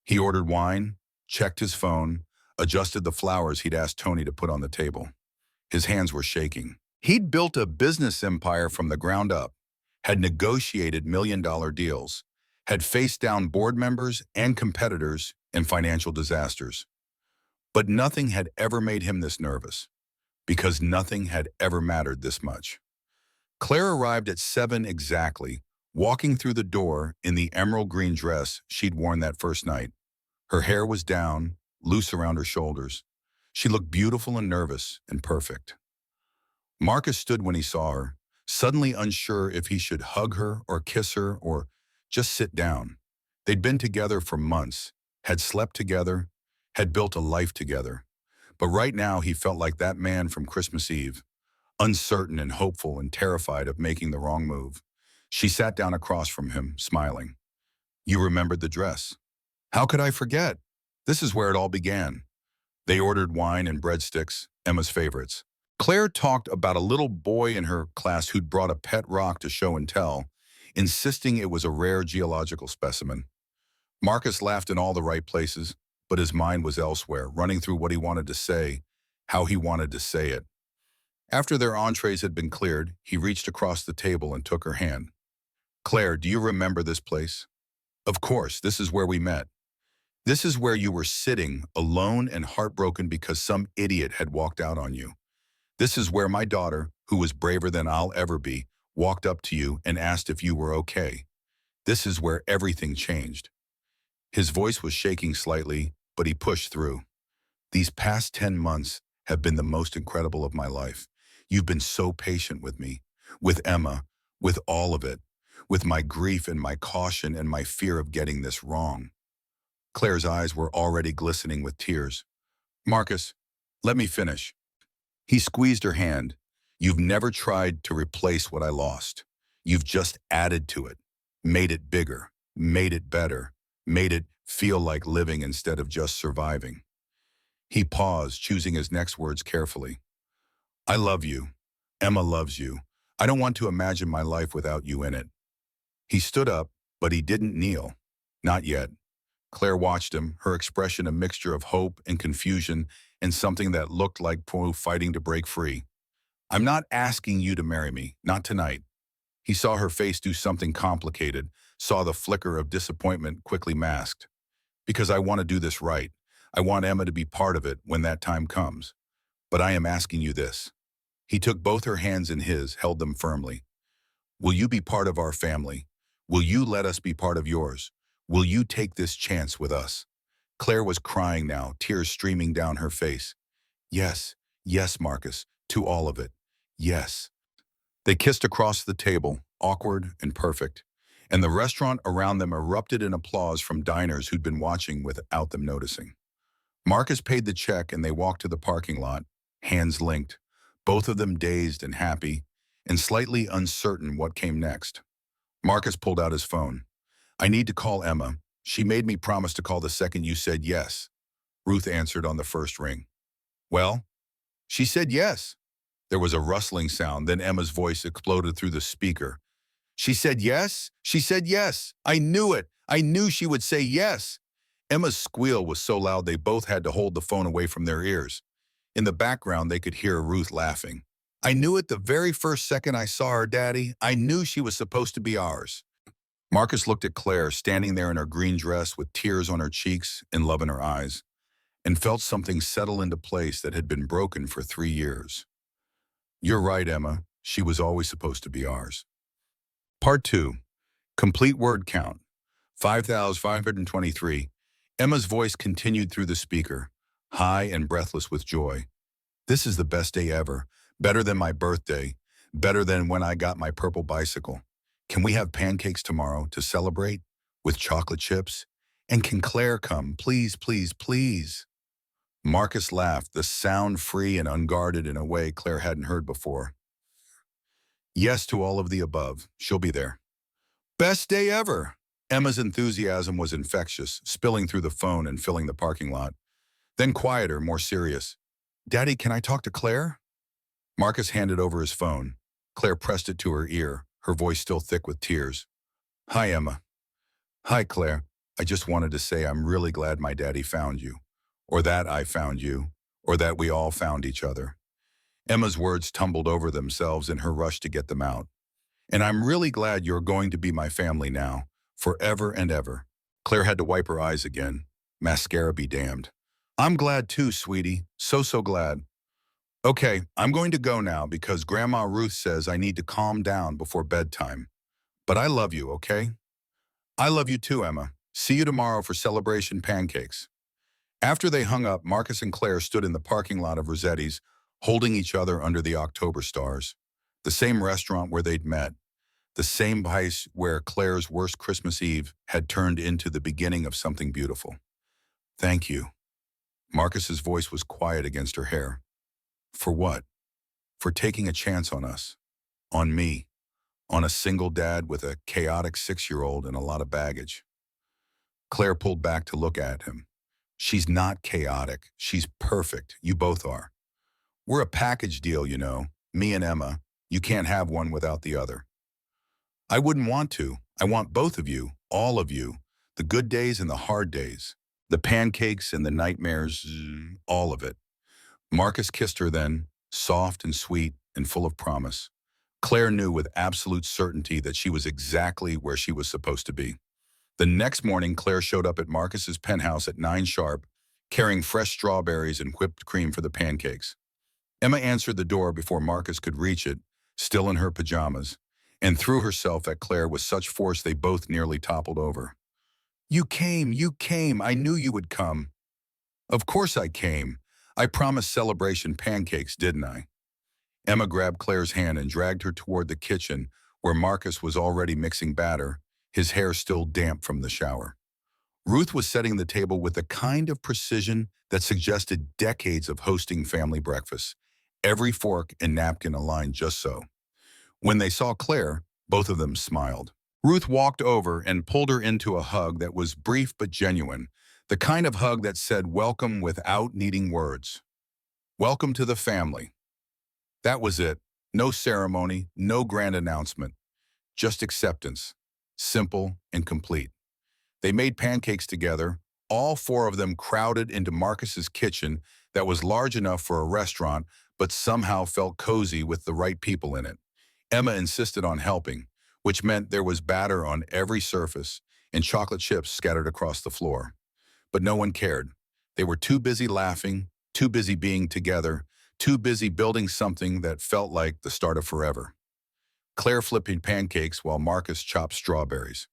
He ordered wine, checked his phone, adjusted the flowers he'd asked Tony to put on the table. His hands were shaking. He'd built a business empire from the ground up, had negotiated million-dollar deals, had faced down board members and competitors in financial disasters. But nothing had ever made him this nervous, because nothing had ever mattered this much. Claire arrived at 7 exactly, walking through the door in the emerald green dress she'd worn that first night. Her hair was down, loose around her shoulders. She looked beautiful and nervous and perfect. Marcus stood when he saw her, suddenly unsure if he should hug her or kiss her or just sit down. They'd been together for months, had slept together, had built a life together. But right now he felt like that man from Christmas Eve, uncertain and hopeful and terrified of making the wrong move. She sat down across from him, smiling. "You remembered the dress." "How could I forget? This is where it all began." They ordered wine and breadsticks, Emma's favorites. Claire talked about a little boy in her class who'd brought a pet rock to show and tell, insisting it was a rare geological specimen. Marcus laughed in all the right places, but his mind was elsewhere, running through what he wanted to say, how he wanted to say it. After their entrees had been cleared, he reached across the table and took her hand. "Claire, do you remember this place?" "Of course, this is where we met. This is where you were sitting, alone and heartbroken because some idiot had walked out on you. This is where my daughter, who was braver than I'll ever be, walked up to you and asked if you were okay. This is where everything changed." His voice was shaking slightly, but he pushed through. "These past 10 months have been the most incredible of my life. You've been so patient with me, with Emma, with all of it, with my grief and my caution and my fear of getting this wrong." Claire's eyes were already glistening with tears. "Marcus, let me finish." He squeezed her hand. "You've never tried to replace what I lost. You've just added to it, made it bigger, made it better, made it feel like living instead of just surviving." He paused, choosing his next words carefully. "I love you. Emma loves you. I don't want to imagine my life without you in it." He stood up, but he didn't kneel. Not yet. Claire watched him, her expression a mixture of hope and confusion and something that looked like Poe fighting to break free. "I'm not asking you to marry me, not tonight." He saw her face do something complicated, saw the flicker of disappointment quickly masked. "Because I want to do this right. I want Emma to be part of it when that time comes. But I am asking you this. He took both her hands in his, held them firmly. Will you be part of our family? Will you let us be part of yours? Will you take this chance with us? Claire was crying now, tears streaming down her face. Yes, yes, Marcus, to all of it. Yes. They kissed across the table, awkward and perfect, and the restaurant around them erupted in applause from diners who'd been watching without them noticing. Marcus paid the check and they walked to the parking lot, hands linked, both of them dazed and happy, and slightly uncertain what came next. Marcus pulled out his phone. I need to call Emma. She made me promise to call the second you said yes. Ruth answered on the first ring. Well, she said yes. There was a rustling sound, then Emma's voice exploded through the speaker. She said yes? She said yes. I knew it. I knew she would say yes. Emma's squeal was so loud they both had to hold the phone away from their ears. In the background, they could hear Ruth laughing. I knew it the very first second I saw her, Daddy. I knew she was supposed to be ours. Marcus looked at Claire, standing there in her green dress with tears on her cheeks and love in her eyes, and felt something settle into place that had been broken for 3 years. You're right, Emma. She was always supposed to be ours. Part 2. Complete word count. 5,523. Emma's voice continued through the speaker, high and breathless with joy. This is the best day ever. Better than my birthday. Better than when I got my purple bicycle. Can we have pancakes tomorrow to celebrate? With chocolate chips? And can Claire come? Please, please, please. Marcus laughed, the sound free and unguarded in a way Claire hadn't heard before. Yes to all of the above. She'll be there. Best day ever. Emma's enthusiasm was infectious, spilling through the phone and filling the parking lot. Then quieter, more serious. Daddy, can I talk to Claire? Marcus handed over his phone. Claire pressed it to her ear, her voice still thick with tears. Hi, Emma. Hi, Claire. I just wanted to say I'm really glad my daddy found you. Or that I found you. Or that we all found each other. Emma's words tumbled over themselves in her rush to get them out. And I'm really glad you're going to be my family now, forever and ever. Claire had to wipe her eyes again. Mascara be damned. I'm glad too, sweetie. So glad. Okay, I'm going to go now because Grandma Ruth says I need to calm down before bedtime. But I love you, okay? I love you too, Emma. See you tomorrow for celebration pancakes. After they hung up, Marcus and Claire stood in the parking lot of Rossetti's, holding each other under the October stars. The same restaurant where they'd met. The same place where Claire's worst Christmas Eve had turned into the beginning of something beautiful. Thank you. Marcus's voice was quiet against her hair. For what? For taking a chance on us. On me. On a single dad with a chaotic 6-year-old and a lot of baggage. Claire pulled back to look at him. She's not chaotic. She's perfect. You both are. We're a package deal, you know. Me and Emma. You can't have one without the other. I wouldn't want to. I want both of you, all of you. The good days and the hard days. The pancakes and the nightmares, all of it. Marcus kissed her then, soft and sweet and full of promise. Claire knew with absolute certainty that she was exactly where she was supposed to be. The next morning, Claire showed up at Marcus's penthouse at 9 sharp, carrying fresh strawberries and whipped cream for the pancakes. Emma answered the door before Marcus could reach it, still in her pajamas, and threw herself at Claire with such force they both nearly toppled over. You came. I knew you would come. Of course I came. I promised celebration pancakes, didn't I? Emma grabbed Claire's hand and dragged her toward the kitchen, where Marcus was already mixing batter, his hair still damp from the shower. Ruth was setting the table with the kind of precision that suggested decades of hosting family breakfasts, every fork and napkin aligned just so. When they saw Claire, both of them smiled. Ruth walked over and pulled her into a hug that was brief but genuine, the kind of hug that said welcome without needing words. Welcome to the family. That was it. No ceremony, no grand announcement. Just acceptance. Simple and complete. They made pancakes together, all 4 of them crowded into Marcus's kitchen that was large enough for a restaurant but somehow felt cozy with the right people in it. Emma insisted on helping, which meant there was batter on every surface and chocolate chips scattered across the floor. But no one cared. They were too busy laughing, too busy being together, too busy building something that felt like the start of forever. Claire flipping pancakes while Marcus chopped strawberries.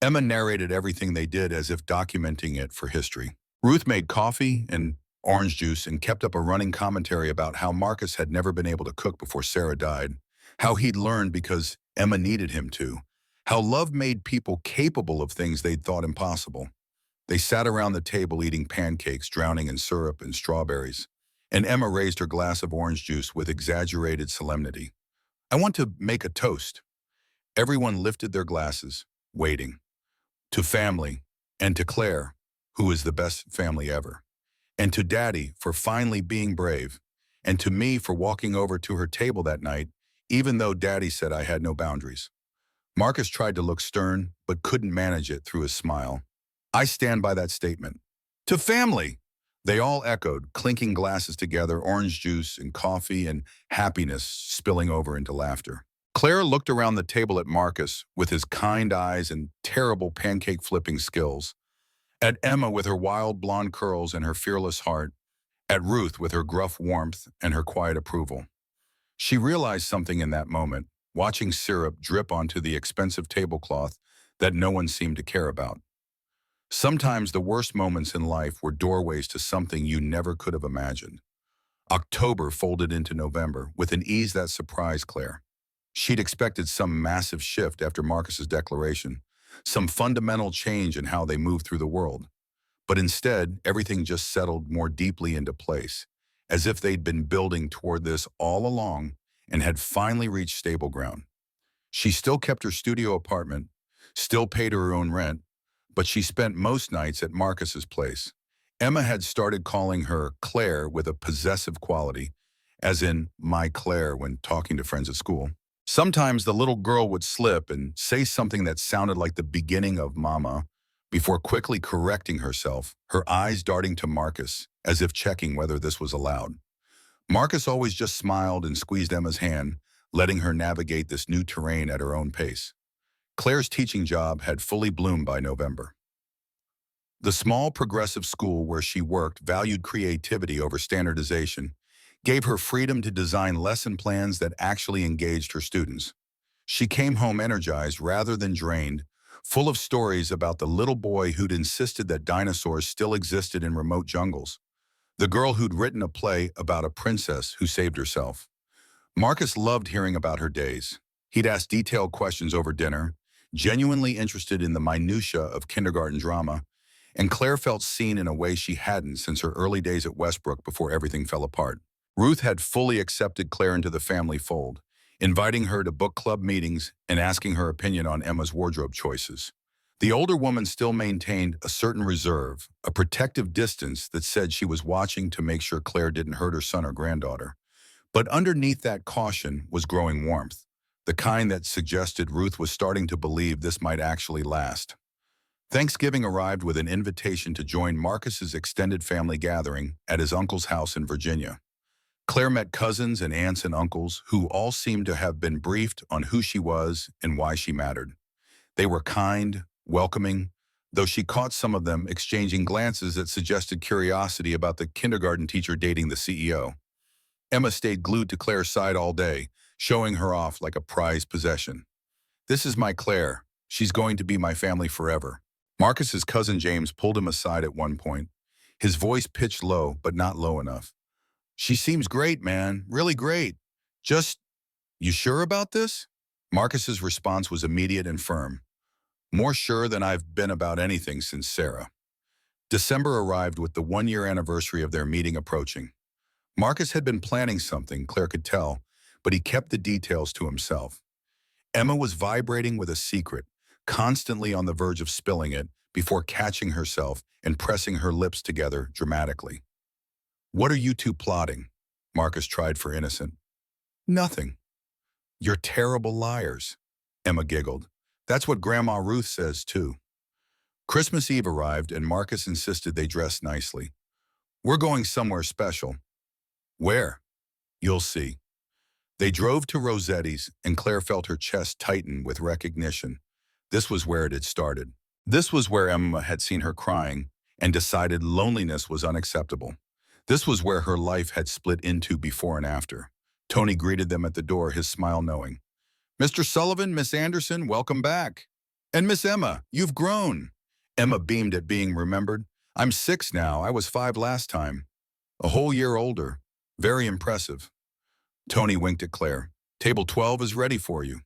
Emma narrated everything they did as if documenting it for history. Ruth made coffee and orange juice and kept up a running commentary about how Marcus had never been able to cook before Sarah died, how he'd learned because Emma needed him to, how love made people capable of things they'd thought impossible. They sat around the table eating pancakes, drowning in syrup and strawberries, and Emma raised her glass of orange juice with exaggerated solemnity. "I want to make a toast." Everyone lifted their glasses, waiting. To family, and to Claire, who is the best family ever, and to Daddy for finally being brave, and to me for walking over to her table that night, even though Daddy said I had no boundaries. Marcus tried to look stern, but couldn't manage it through his smile. I stand by that statement. To family! They all echoed, clinking glasses together, orange juice and coffee and happiness spilling over into laughter. Claire looked around the table at Marcus with his kind eyes and terrible pancake flipping skills, at Emma with her wild blonde curls and her fearless heart, at Ruth with her gruff warmth and her quiet approval. She realized something in that moment, watching syrup drip onto the expensive tablecloth that no one seemed to care about. Sometimes the worst moments in life were doorways to something you never could have imagined. October folded into November with an ease that surprised Claire. She'd expected some massive shift after Marcus's declaration, some fundamental change in how they moved through the world. But instead, everything just settled more deeply into place, as if they'd been building toward this all along and had finally reached stable ground. She still kept her studio apartment, still paid her own rent, but she spent most nights at Marcus's place. Emma had started calling her Claire with a possessive quality, as in my Claire when talking to friends at school. Sometimes the little girl would slip and say something that sounded like the beginning of Mama before quickly correcting herself, her eyes darting to Marcus, as if checking whether this was allowed. Marcus always just smiled and squeezed Emma's hand, letting her navigate this new terrain at her own pace. Claire's teaching job had fully bloomed by November. The small progressive school where she worked valued creativity over standardization, gave her freedom to design lesson plans that actually engaged her students. She came home energized rather than drained, full of stories about the little boy who'd insisted that dinosaurs still existed in remote jungles, the girl who'd written a play about a princess who saved herself. Marcus loved hearing about her days. He'd ask detailed questions over dinner, genuinely interested in the minutiae of kindergarten drama, and Claire felt seen in a way she hadn't since her early days at Westbrook before everything fell apart. Ruth had fully accepted Claire into the family fold, inviting her to book club meetings and asking her opinion on Emma's wardrobe choices. The older woman still maintained a certain reserve, a protective distance that said she was watching to make sure Claire didn't hurt her son or granddaughter. But underneath that caution was growing warmth, the kind that suggested Ruth was starting to believe this might actually last. Thanksgiving arrived with an invitation to join Marcus's extended family gathering at his uncle's house in Virginia. Claire met cousins and aunts and uncles who all seemed to have been briefed on who she was and why she mattered. They were kind, welcoming, though she caught some of them exchanging glances that suggested curiosity about the kindergarten teacher dating the CEO. Emma stayed glued to Claire's side all day, showing her off like a prized possession. "This is my Claire. She's going to be my family forever." Marcus's cousin James pulled him aside at one point, his voice pitched low, but not low enough. "She seems great, man. Really great. Just, you sure about this?" Marcus's response was immediate and firm. "More sure than I've been about anything since Sarah." December arrived with the one-year anniversary of their meeting approaching. Marcus had been planning something, Claire could tell, but he kept the details to himself. Emma was vibrating with a secret, constantly on the verge of spilling it before catching herself and pressing her lips together dramatically. "What are you two plotting?" Marcus tried for innocent. "Nothing." "You're terrible liars," Emma giggled. "That's what Grandma Ruth says, too." Christmas Eve arrived and Marcus insisted they dress nicely. "We're going somewhere special." "Where?" "You'll see." They drove to Rossetti's, and Claire felt her chest tighten with recognition. This was where it had started. This was where Emma had seen her crying, and decided loneliness was unacceptable. This was where her life had split into before and after. Tony greeted them at the door, his smile knowing. Mr. Sullivan, Miss Anderson, welcome back. And Miss Emma, you've grown. Emma beamed at being remembered. I'm 6 now. I was 5 last time. A whole year older. Very impressive. Tony winked at Claire. Table 12 is ready for you.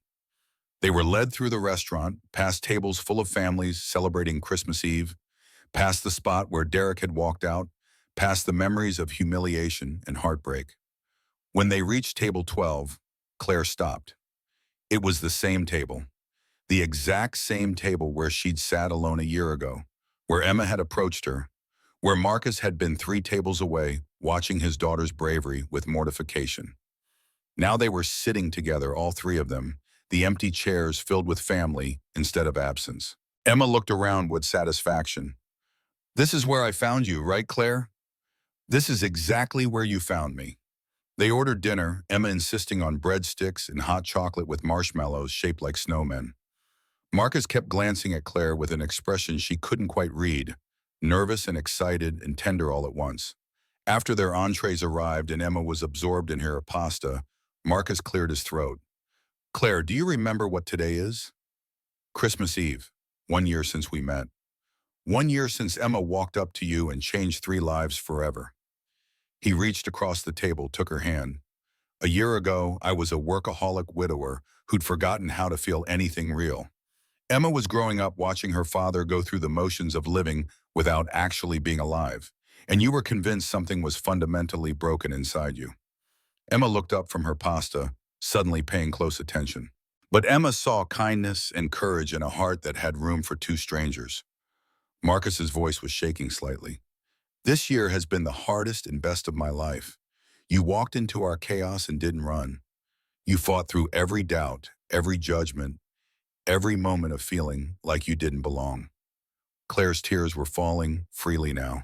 They were led through the restaurant, past tables full of families celebrating Christmas Eve, past the spot where Derek had walked out, past the memories of humiliation and heartbreak. When they reached table 12, Claire stopped. It was the same table. The exact same table where she'd sat alone a year ago, where Emma had approached her, where Marcus had been 3 tables away, watching his daughter's bravery with mortification. Now they were sitting together, all 3 of them, the empty chairs filled with family instead of absence. Emma looked around with satisfaction. This is where I found you, right, Claire? This is exactly where you found me. They ordered dinner, Emma insisting on breadsticks and hot chocolate with marshmallows shaped like snowmen. Marcus kept glancing at Claire with an expression she couldn't quite read, nervous and excited and tender all at once. After their entrees arrived and Emma was absorbed in her pasta, Marcus cleared his throat. Claire, do you remember what today is? Christmas Eve, 1 year since we met. 1 year since Emma walked up to you and changed 3 lives forever. He reached across the table, took her hand. A year ago, I was a workaholic widower who'd forgotten how to feel anything real. Emma was growing up watching her father go through the motions of living without actually being alive, and you were convinced something was fundamentally broken inside you. Emma looked up from her pasta, suddenly paying close attention. But Emma saw kindness and courage in a heart that had room for 2 strangers. Marcus's voice was shaking slightly. This year has been the hardest and best of my life. You walked into our chaos and didn't run. You fought through every doubt, every judgment, every moment of feeling like you didn't belong. Claire's tears were falling freely now.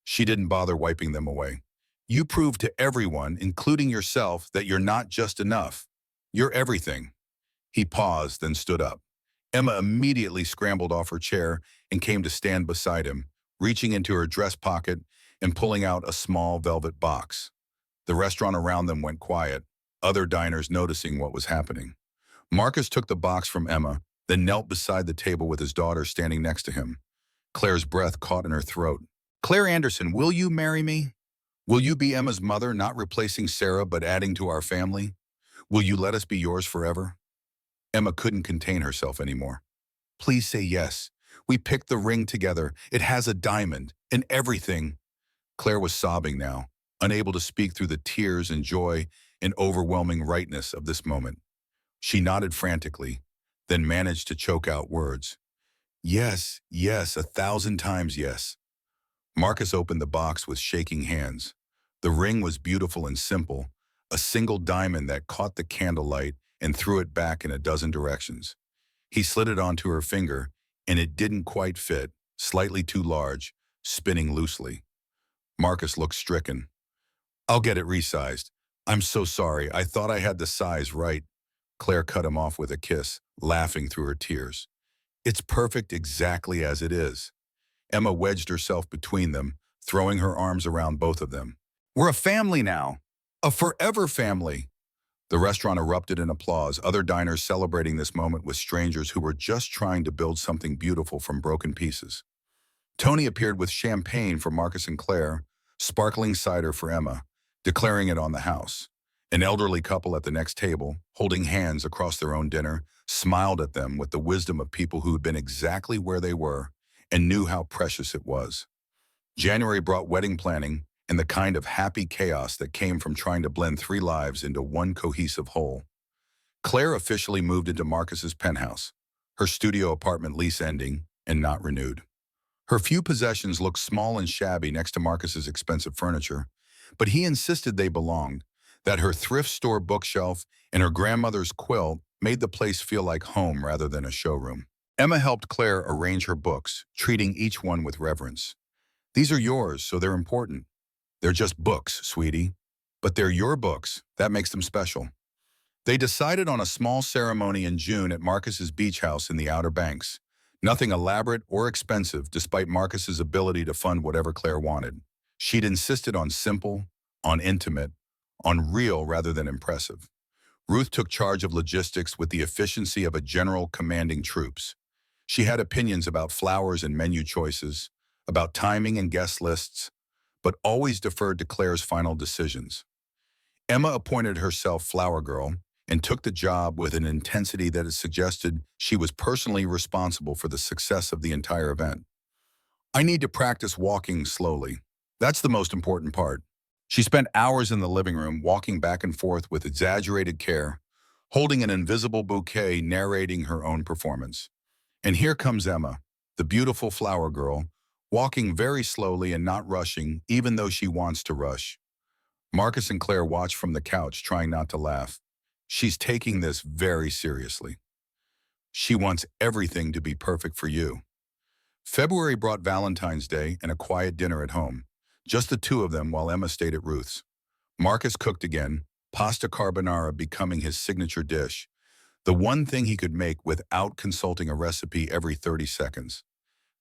She didn't bother wiping them away. You proved to everyone, including yourself, that you're not just enough. You're everything. He paused, then stood up. Emma immediately scrambled off her chair and came to stand beside him, reaching into her dress pocket and pulling out a small velvet box. The restaurant around them went quiet, other diners noticing what was happening. Marcus took the box from Emma, then knelt beside the table with his daughter standing next to him. Claire's breath caught in her throat. Claire Anderson, will you marry me? Will you be Emma's mother, not replacing Sarah but adding to our family? Will you let us be yours forever? Emma couldn't contain herself anymore. Please say yes. We picked the ring together. It has a diamond and everything. Claire was sobbing now, unable to speak through the tears and joy and overwhelming rightness of this moment. She nodded frantically, then managed to choke out words. Yes, yes, 1,000 times yes. Marcus opened the box with shaking hands. The ring was beautiful and simple, a single diamond that caught the candlelight and threw it back in a dozen directions. He slid it onto her finger, and it didn't quite fit, slightly too large, spinning loosely. Marcus looked stricken. I'll get it resized. I'm so sorry. I thought I had the size right. Claire cut him off with a kiss, laughing through her tears. It's perfect exactly as it is. Emma wedged herself between them, throwing her arms around both of them. We're a family now. A forever family. The restaurant erupted in applause, other diners celebrating this moment with strangers who were just trying to build something beautiful from broken pieces. Tony appeared with champagne for Marcus and Claire, sparkling cider for Emma, declaring it on the house. An elderly couple at the next table, holding hands across their own dinner, smiled at them with the wisdom of people who had been exactly where they were and knew how precious it was. January brought wedding planning and the kind of happy chaos that came from trying to blend 3 lives into one cohesive whole. Claire officially moved into Marcus's penthouse, her studio apartment lease ending and not renewed. Her few possessions looked small and shabby next to Marcus's expensive furniture, but he insisted they belonged, that her thrift store bookshelf and her grandmother's quilt made the place feel like home rather than a showroom. Emma helped Claire arrange her books, treating each one with reverence. These are yours, so they're important. They're just books, sweetie. But they're your books. That makes them special. They decided on a small ceremony in June at Marcus's beach house in the Outer Banks. Nothing elaborate or expensive, despite Marcus's ability to fund whatever Claire wanted. She'd insisted on simple, on intimate, on real rather than impressive. Ruth took charge of logistics with the efficiency of a general commanding troops. She had opinions about flowers and menu choices, about timing and guest lists, but always deferred to Claire's final decisions. Emma appointed herself flower girl and took the job with an intensity that it suggested she was personally responsible for the success of the entire event. I need to practice walking slowly. That's the most important part. She spent hours in the living room walking back and forth with exaggerated care, holding an invisible bouquet narrating her own performance. And here comes Emma, the beautiful flower girl, walking very slowly and not rushing, even though she wants to rush. Marcus and Claire watch from the couch, trying not to laugh. She's taking this very seriously. She wants everything to be perfect for you. February brought Valentine's Day and a quiet dinner at home. Just the two of them while Emma stayed at Ruth's. Marcus cooked again, pasta carbonara becoming his signature dish, the one thing he could make without consulting a recipe every 30 seconds.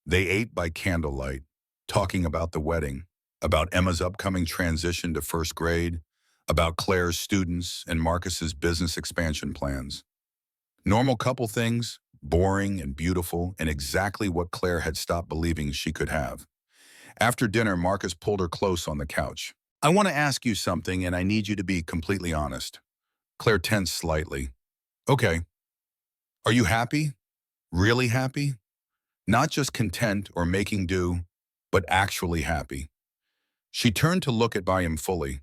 They ate by candlelight, talking about the wedding, about Emma's upcoming transition to first grade, about Claire's students and Marcus's business expansion plans. Normal couple things, boring and beautiful, and exactly what Claire had stopped believing she could have. After dinner, Marcus pulled her close on the couch. I want to ask you something, and I need you to be completely honest. Claire tensed slightly. Okay. Are you happy? Really happy? Not just content or making do, but actually happy. She turned to look by him fully,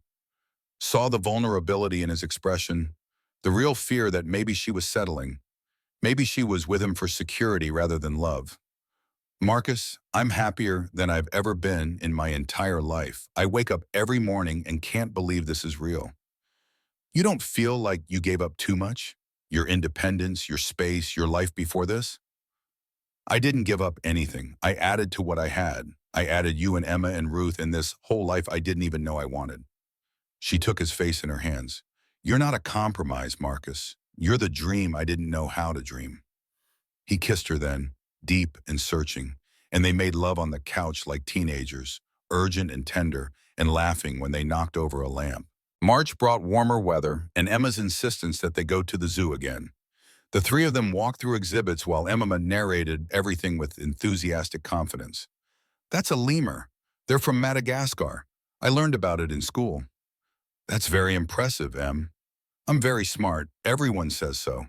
saw the vulnerability in his expression, the real fear that maybe she was settling. Maybe she was with him for security rather than love. Marcus, I'm happier than I've ever been in my entire life. I wake up every morning and can't believe this is real. You don't feel like you gave up too much? Your independence, your space, your life before this? I didn't give up anything. I added to what I had. I added you and Emma and Ruth and this whole life I didn't even know I wanted. She took his face in her hands. You're not a compromise, Marcus. You're the dream I didn't know how to dream. He kissed her then, deep and searching, and they made love on the couch like teenagers, urgent and tender, and laughing when they knocked over a lamp. March brought warmer weather and Emma's insistence that they go to the zoo again. The three of them walked through exhibits while Emma narrated everything with enthusiastic confidence. That's a lemur. They're from Madagascar. I learned about it in school. That's very impressive, Em. I'm very smart. Everyone says so.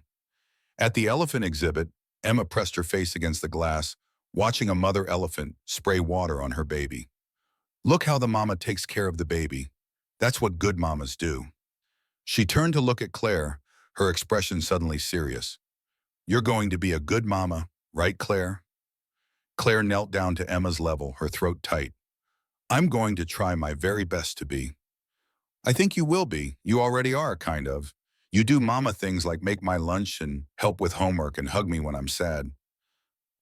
At the elephant exhibit, Emma pressed her face against the glass, watching a mother elephant spray water on her baby. Look how the mama takes care of the baby. That's what good mamas do. She turned to look at Claire, her expression suddenly serious. You're going to be a good mama, right, Claire? Claire knelt down to Emma's level, her throat tight. I'm going to try my very best to be. I think you will be. You already are, kind of. You do mama things like make my lunch and help with homework and hug me when I'm sad.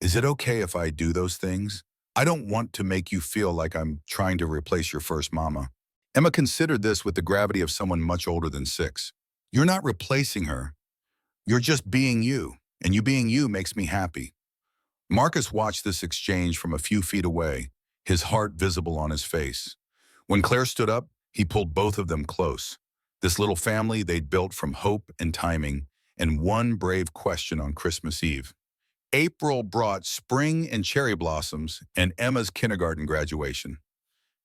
Is it okay if I do those things? I don't want to make you feel like I'm trying to replace your first mama. Emma considered this with the gravity of someone much older than 6. You're not replacing her. You're just being you, and you being you makes me happy. Marcus watched this exchange from a few feet away, his heart visible on his face. When Claire stood up, he pulled both of them close. This little family they'd built from hope and timing, and one brave question on Christmas Eve. April brought spring and cherry blossoms and Emma's kindergarten graduation.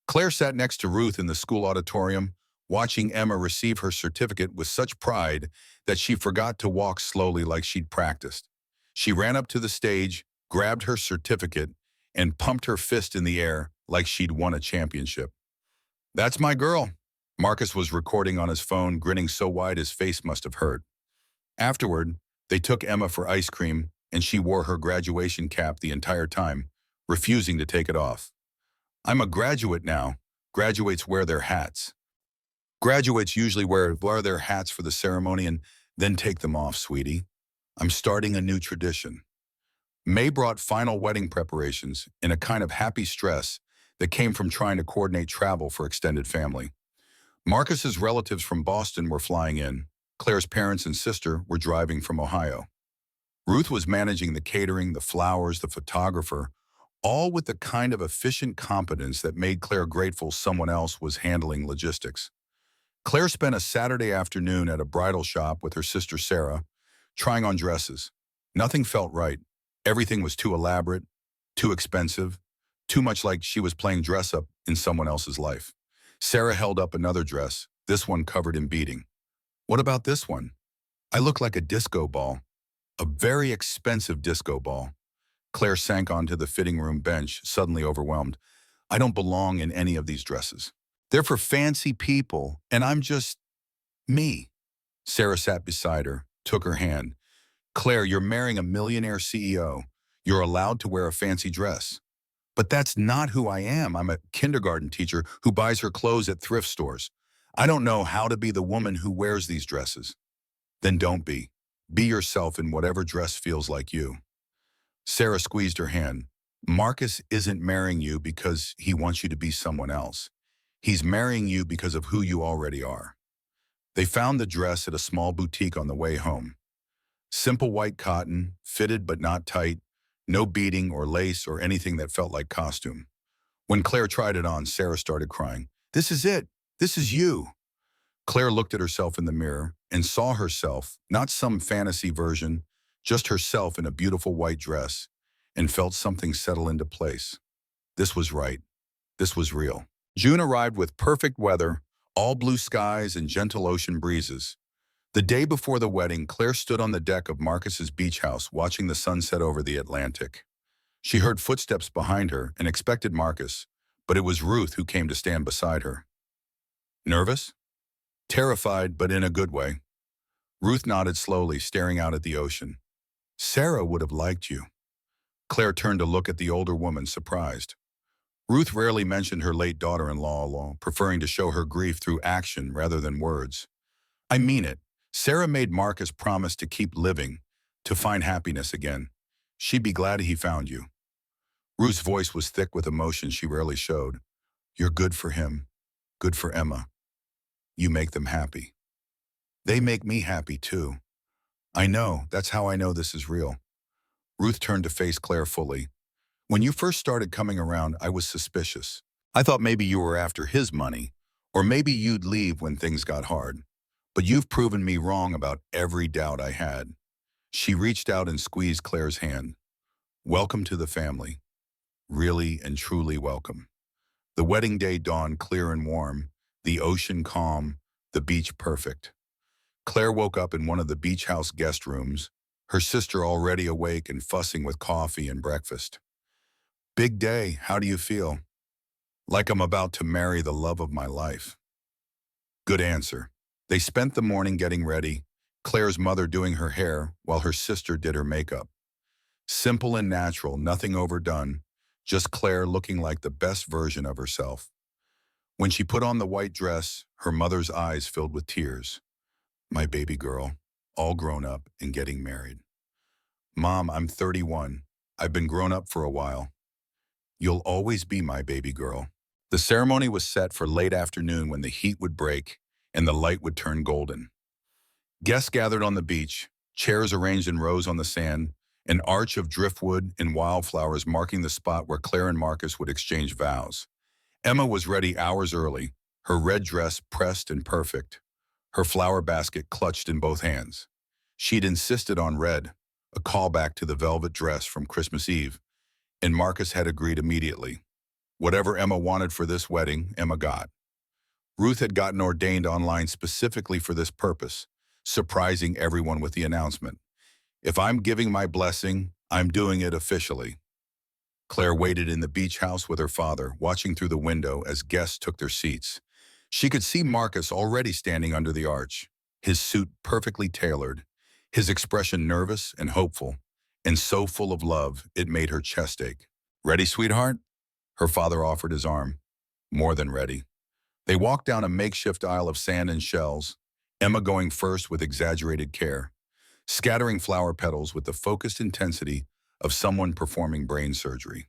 Claire sat next to Ruth in the school auditorium, watching Emma receive her certificate with such pride that she forgot to walk slowly like she'd practiced. She ran up to the stage, grabbed her certificate, and pumped her fist in the air like she'd won a championship. That's my girl. Marcus was recording on his phone, grinning so wide his face must have hurt. Afterward, they took Emma for ice cream, and she wore her graduation cap the entire time, refusing to take it off. I'm a graduate now. Graduates wear their hats. Graduates usually wear their hats for the ceremony and then take them off, sweetie. I'm starting a new tradition. May brought final wedding preparations in a kind of happy stress that came from trying to coordinate travel for extended family. Marcus's relatives from Boston were flying in. Claire's parents and sister were driving from Ohio. Ruth was managing the catering, the flowers, the photographer, all with the kind of efficient competence that made Claire grateful someone else was handling logistics. Claire spent a Saturday afternoon at a bridal shop with her sister Sarah, trying on dresses. Nothing felt right. Everything was too elaborate, too expensive, too much like she was playing dress-up in someone else's life. Sarah held up another dress, this one covered in beading. What about this one? I look like a disco ball, a very expensive disco ball. Claire sank onto the fitting room bench, suddenly overwhelmed. I don't belong in any of these dresses. They're for fancy people, and I'm just me. Sarah sat beside her, took her hand. Claire, you're marrying a millionaire CEO. You're allowed to wear a fancy dress. But that's not who I am. I'm a kindergarten teacher who buys her clothes at thrift stores. I don't know how to be the woman who wears these dresses. Then don't be. Be yourself in whatever dress feels like you. Sarah squeezed her hand. Marcus isn't marrying you because he wants you to be someone else. He's marrying you because of who you already are. They found the dress at a small boutique on the way home. Simple white cotton, fitted but not tight, no beading or lace or anything that felt like costume. When Claire tried it on, Sarah started crying. This is it. This is you. Claire looked at herself in the mirror and saw herself, not some fantasy version, just herself in a beautiful white dress, and felt something settle into place. This was right. This was real. June arrived with perfect weather, all blue skies and gentle ocean breezes. The day before the wedding, Claire stood on the deck of Marcus's beach house watching the sunset over the Atlantic. She heard footsteps behind her and expected Marcus, but it was Ruth who came to stand beside her. Nervous? Terrified, but in a good way. Ruth nodded slowly, staring out at the ocean. Sarah would have liked you. Claire turned to look at the older woman, surprised. Ruth rarely mentioned her late daughter-in-law, preferring to show her grief through action rather than words. I mean it. Sarah made Marcus promise to keep living, to find happiness again. She'd be glad he found you. Ruth's voice was thick with emotion she rarely showed. You're good for him. Good for Emma. You make them happy. They make me happy too. I know, that's how I know this is real. Ruth turned to face Claire fully. When you first started coming around, I was suspicious. I thought maybe you were after his money, or maybe you'd leave when things got hard. But you've proven me wrong about every doubt I had. She reached out and squeezed Claire's hand. Welcome to the family. Really and truly welcome. The wedding day dawned clear and warm, the ocean calm, the beach perfect. Claire woke up in one of the beach house guest rooms, her sister already awake and fussing with coffee and breakfast. Big day, how do you feel? Like I'm about to marry the love of my life. Good answer. They spent the morning getting ready, Claire's mother doing her hair while her sister did her makeup. Simple and natural, nothing overdone, just Claire looking like the best version of herself. When she put on the white dress, her mother's eyes filled with tears. My baby girl, all grown up and getting married. Mom, I'm 31. I've been grown up for a while. You'll always be my baby girl. The ceremony was set for late afternoon when the heat would break and the light would turn golden. Guests gathered on the beach, chairs arranged in rows on the sand, an arch of driftwood and wildflowers marking the spot where Claire and Marcus would exchange vows. Emma was ready hours early, her red dress pressed and perfect, her flower basket clutched in both hands. She'd insisted on red, a callback to the velvet dress from Christmas Eve, and Marcus had agreed immediately. Whatever Emma wanted for this wedding, Emma got. Ruth had gotten ordained online specifically for this purpose, surprising everyone with the announcement. If I'm giving my blessing, I'm doing it officially. Claire waited in the beach house with her father, watching through the window as guests took their seats. She could see Marcus already standing under the arch, his suit perfectly tailored, his expression nervous and hopeful, and so full of love it made her chest ache. Ready, sweetheart? Her father offered his arm. More than ready. They walked down a makeshift aisle of sand and shells, Emma going first with exaggerated care, scattering flower petals with the focused intensity of someone performing brain surgery.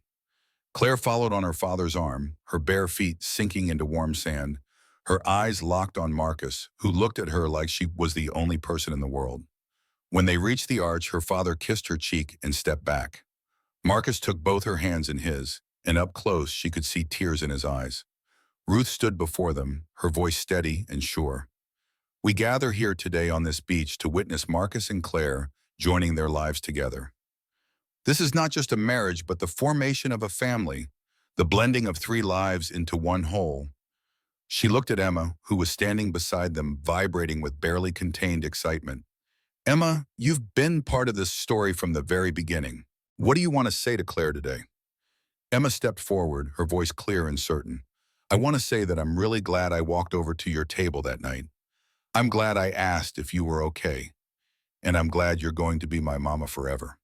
Claire followed on her father's arm, her bare feet sinking into warm sand, her eyes locked on Marcus, who looked at her like she was the only person in the world. When they reached the arch, her father kissed her cheek and stepped back. Marcus took both her hands in his, and up close she could see tears in his eyes. Ruth stood before them, her voice steady and sure. We gather here today on this beach to witness Marcus and Claire joining their lives together. This is not just a marriage, but the formation of a family, the blending of three lives into one whole. She looked at Emma, who was standing beside them, vibrating with barely contained excitement. Emma, you've been part of this story from the very beginning. What do you want to say to Claire today? Emma stepped forward, her voice clear and certain. I want to say that I'm really glad I walked over to your table that night. I'm glad I asked if you were okay. And I'm glad you're going to be my mama forever.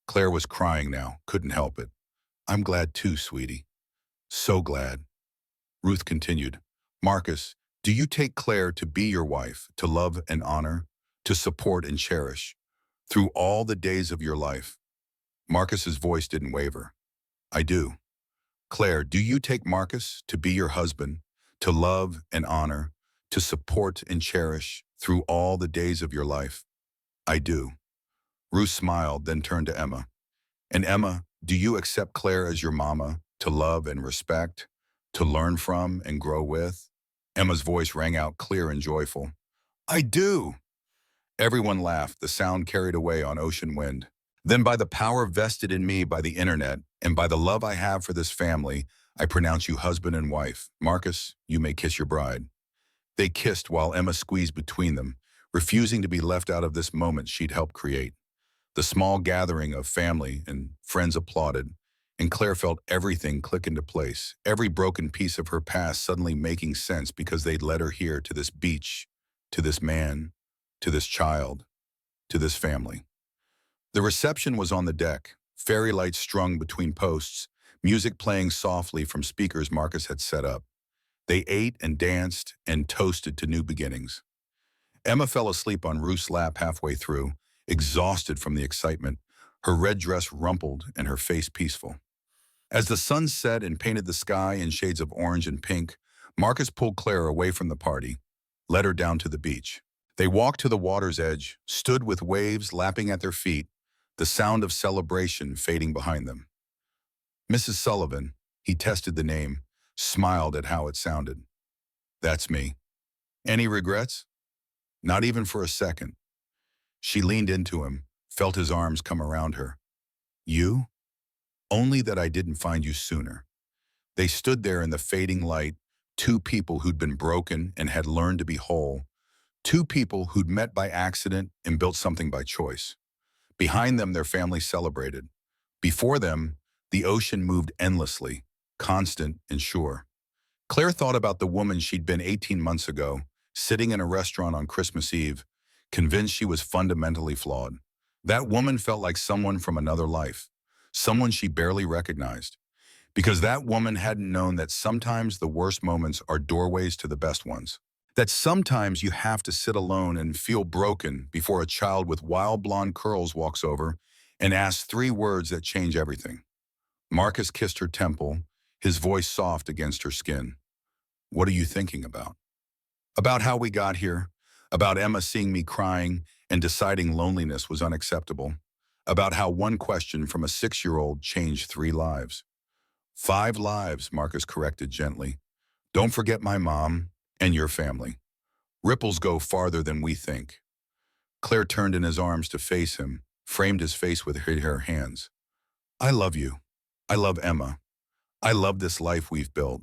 Claire was crying now, couldn't help it. I'm glad too, sweetie. So glad. Ruth continued. Marcus, do you take Claire to be your wife, to love and honor, to support and cherish, through all the days of your life? Marcus's voice didn't waver. I do. Claire, do you take Marcus to be your husband, to love and honor, to support and cherish, through all the days of your life? I do. Ruth smiled, then turned to Emma. And Emma, do you accept Claire as your mama, to love and respect, to learn from and grow with? Emma's voice rang out clear and joyful. I do. Everyone laughed, the sound carried away on ocean wind. Then by the power vested in me by the internet, and by the love I have for this family, I pronounce you husband and wife. Marcus, you may kiss your bride. They kissed while Emma squeezed between them, refusing to be left out of this moment she'd helped create. The small gathering of family and friends applauded, and Claire felt everything click into place, every broken piece of her past suddenly making sense because they'd led her here to this beach, to this man, to this child, to this family. The reception was on the deck, fairy lights strung between posts, music playing softly from speakers Marcus had set up. They ate and danced and toasted to new beginnings. Emma fell asleep on Ruth's lap halfway through, exhausted from the excitement, her red dress rumpled and her face peaceful. As the sun set and painted the sky in shades of orange and pink, Marcus pulled Claire away from the party, led her down to the beach. They walked to the water's edge, stood with waves lapping at their feet, the sound of celebration fading behind them. Mrs. Sullivan, he tested the name, smiled at how it sounded. That's me. Any regrets? Not even for a second. She leaned into him, felt his arms come around her. You? Only that I didn't find you sooner. They stood there in the fading light, two people who'd been broken and had learned to be whole, two people who'd met by accident and built something by choice. Behind them, their family celebrated. Before them, the ocean moved endlessly, constant and sure. Claire thought about the woman she'd been 18 months ago, sitting in a restaurant on Christmas Eve, convinced she was fundamentally flawed. That woman felt like someone from another life, someone she barely recognized, because that woman hadn't known that sometimes the worst moments are doorways to the best ones. That sometimes you have to sit alone and feel broken before a child with wild blonde curls walks over and asks three words that change everything. Marcus kissed her temple, his voice soft against her skin. What are you thinking about? About how we got here, about Emma seeing me crying and deciding loneliness was unacceptable, about how one question from a 6-year-old changed 3 lives. 5 lives, Marcus corrected gently. Don't forget my mom and your family. Ripples go farther than we think. Claire turned in his arms to face him, framed his face with her hands. I love you. I love Emma. I love this life we've built.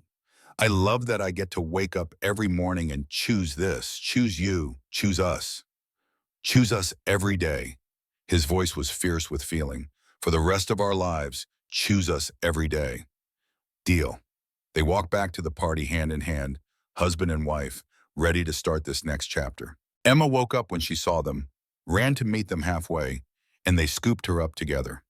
I love that I get to wake up every morning and choose this, choose you, choose us. Choose us every day. His voice was fierce with feeling. For the rest of our lives, choose us every day. Deal. They walked back to the party hand in hand, husband and wife, ready to start this next chapter. Emma woke up when she saw them, ran to meet them halfway, and they scooped her up together.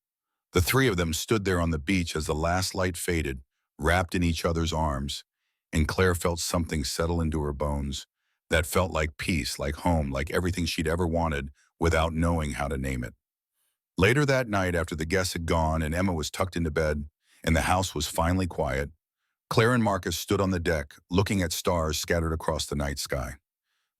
The 3 of them stood there on the beach as the last light faded, wrapped in each other's arms, and Claire felt something settle into her bones that felt like peace, like home, like everything she'd ever wanted without knowing how to name it. Later that night, after the guests had gone and Emma was tucked into bed and the house was finally quiet, Claire and Marcus stood on the deck, looking at stars scattered across the night sky.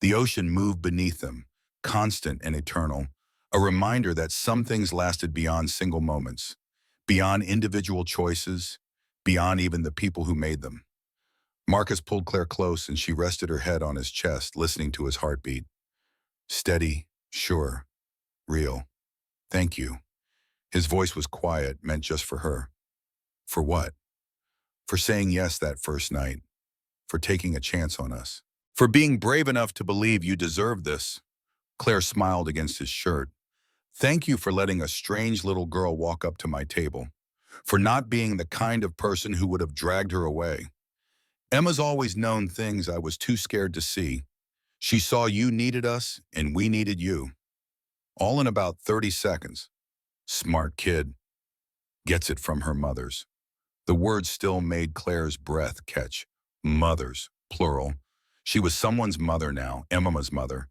The ocean moved beneath them, constant and eternal, A reminder that some things lasted beyond single moments, beyond individual choices, beyond even the people who made them. Marcus pulled Claire close and she rested her head on his chest, listening to his heartbeat. Steady, sure, real. Thank you. His voice was quiet, meant just for her. For what? For saying yes that first night. For taking a chance on us. For being brave enough to believe you deserve this. Claire smiled against his shirt. Thank you for letting a strange little girl walk up to my table. For not being the kind of person who would have dragged her away. Emma's always known things I was too scared to see. She saw you needed us and we needed you. All in about 30 seconds. Smart kid. Gets it from her mothers. The words still made Claire's breath catch. Mothers, plural. She was someone's mother now, Emma's mother.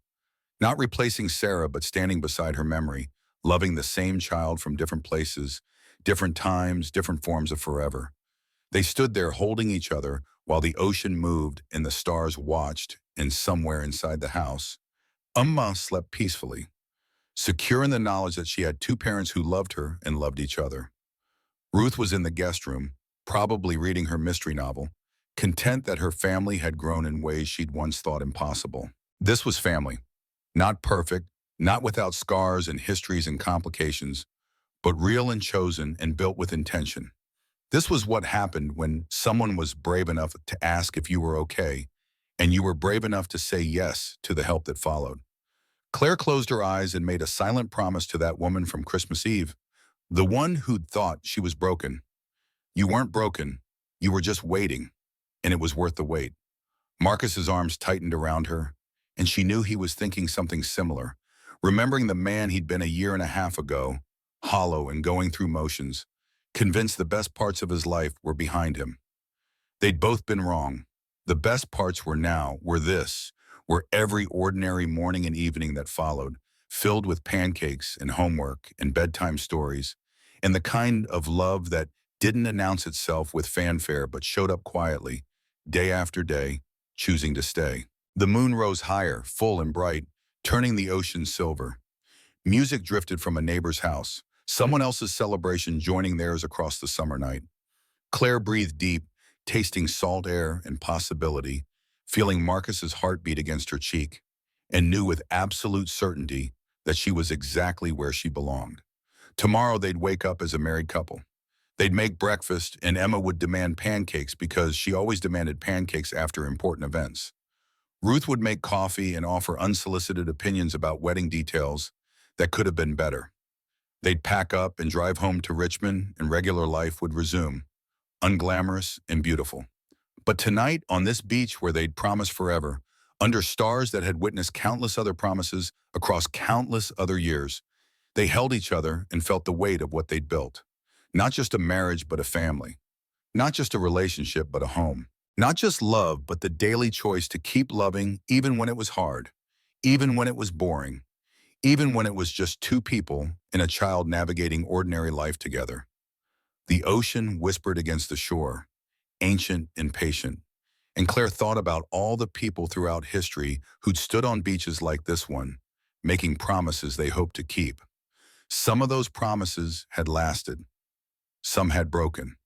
Not replacing Sarah, but standing beside her memory, loving the same child from different places, different times, different forms of forever. They stood there holding each other while the ocean moved and the stars watched, and somewhere inside the house, Amma slept peacefully, secure in the knowledge that she had two parents who loved her and loved each other. Ruth was in the guest room, probably reading her mystery novel, content that her family had grown in ways she'd once thought impossible. This was family. Not perfect, not without scars and histories and complications, but real and chosen and built with intention. This was what happened when someone was brave enough to ask if you were okay, and you were brave enough to say yes to the help that followed. Claire closed her eyes and made a silent promise to that woman from Christmas Eve, the one who'd thought she was broken. You weren't broken, you were just waiting, and it was worth the wait. Marcus's arms tightened around her, and she knew he was thinking something similar, remembering the man he'd been a year and a half ago, hollow and going through motions, convinced the best parts of his life were behind him. They'd both been wrong. The best parts were every ordinary morning and evening that followed, filled with pancakes and homework and bedtime stories, and the kind of love that didn't announce itself with fanfare but showed up quietly, day after day, choosing to stay. The moon rose higher, full and bright, turning the ocean silver. Music drifted from a neighbor's house, someone else's celebration joining theirs across the summer night. Claire breathed deep, tasting salt air and possibility, feeling Marcus's heartbeat against her cheek, and knew with absolute certainty that she was exactly where she belonged. Tomorrow they'd wake up as a married couple. They'd make breakfast, and Emma would demand pancakes because she always demanded pancakes after important events. Ruth would make coffee and offer unsolicited opinions about wedding details that could have been better. They'd pack up and drive home to Richmond, and regular life would resume, unglamorous and beautiful. But tonight, on this beach where they'd promised forever, under stars that had witnessed countless other promises across countless other years, they held each other and felt the weight of what they'd built. Not just a marriage, but a family. Not just a relationship, but a home. Not just love, but the daily choice to keep loving even when it was hard, even when it was boring, even when it was just two people and a child navigating ordinary life together. The ocean whispered against the shore, ancient and patient, and Claire thought about all the people throughout history who'd stood on beaches like this one, making promises they hoped to keep. Some of those promises had lasted, some had broken,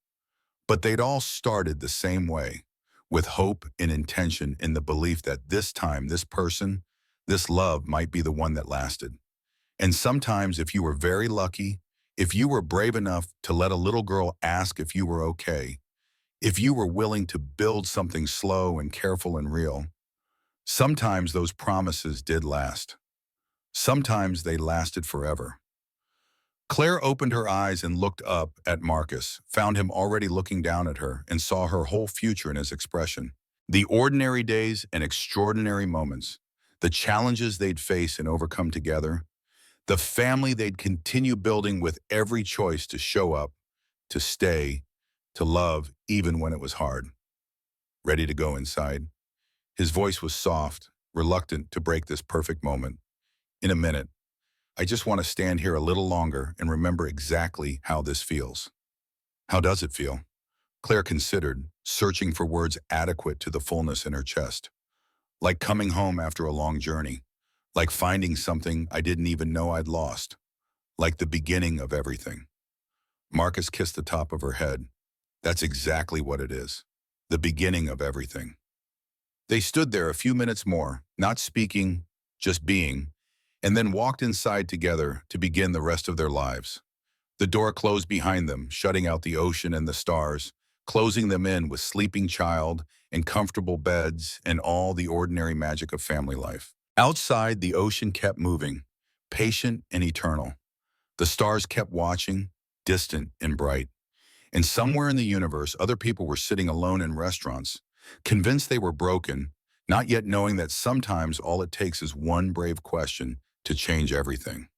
but they'd all started the same way, with hope and intention in the belief that this time, this person, this love might be the one that lasted. And sometimes, if you were very lucky, if you were brave enough to let a little girl ask if you were okay, if you were willing to build something slow and careful and real, sometimes those promises did last. Sometimes they lasted forever. Claire opened her eyes and looked up at Marcus, found him already looking down at her, and saw her whole future in his expression. The ordinary days and extraordinary moments, the challenges they'd face and overcome together, the family they'd continue building with every choice to show up, to stay, to love even when it was hard. Ready to go inside? His voice was soft, reluctant to break this perfect moment. In a minute. I just want to stand here a little longer and remember exactly how this feels. How does it feel? Claire considered, searching for words adequate to the fullness in her chest. Like coming home after a long journey. like finding something I didn't even know I'd lost, like the beginning of everything. Marcus kissed the top of her head. That's exactly what it is. The beginning of everything. They stood there a few minutes more, not speaking, just being, and then walked inside together to begin the rest of their lives. The door closed behind them, shutting out the ocean and the stars, closing them in with sleeping child and comfortable beds and all the ordinary magic of family life. Outside, the ocean kept moving, patient and eternal. The stars kept watching, distant and bright. And somewhere in the universe, other people were sitting alone in restaurants, convinced they were broken, not yet knowing that sometimes all it takes is one brave question to change everything.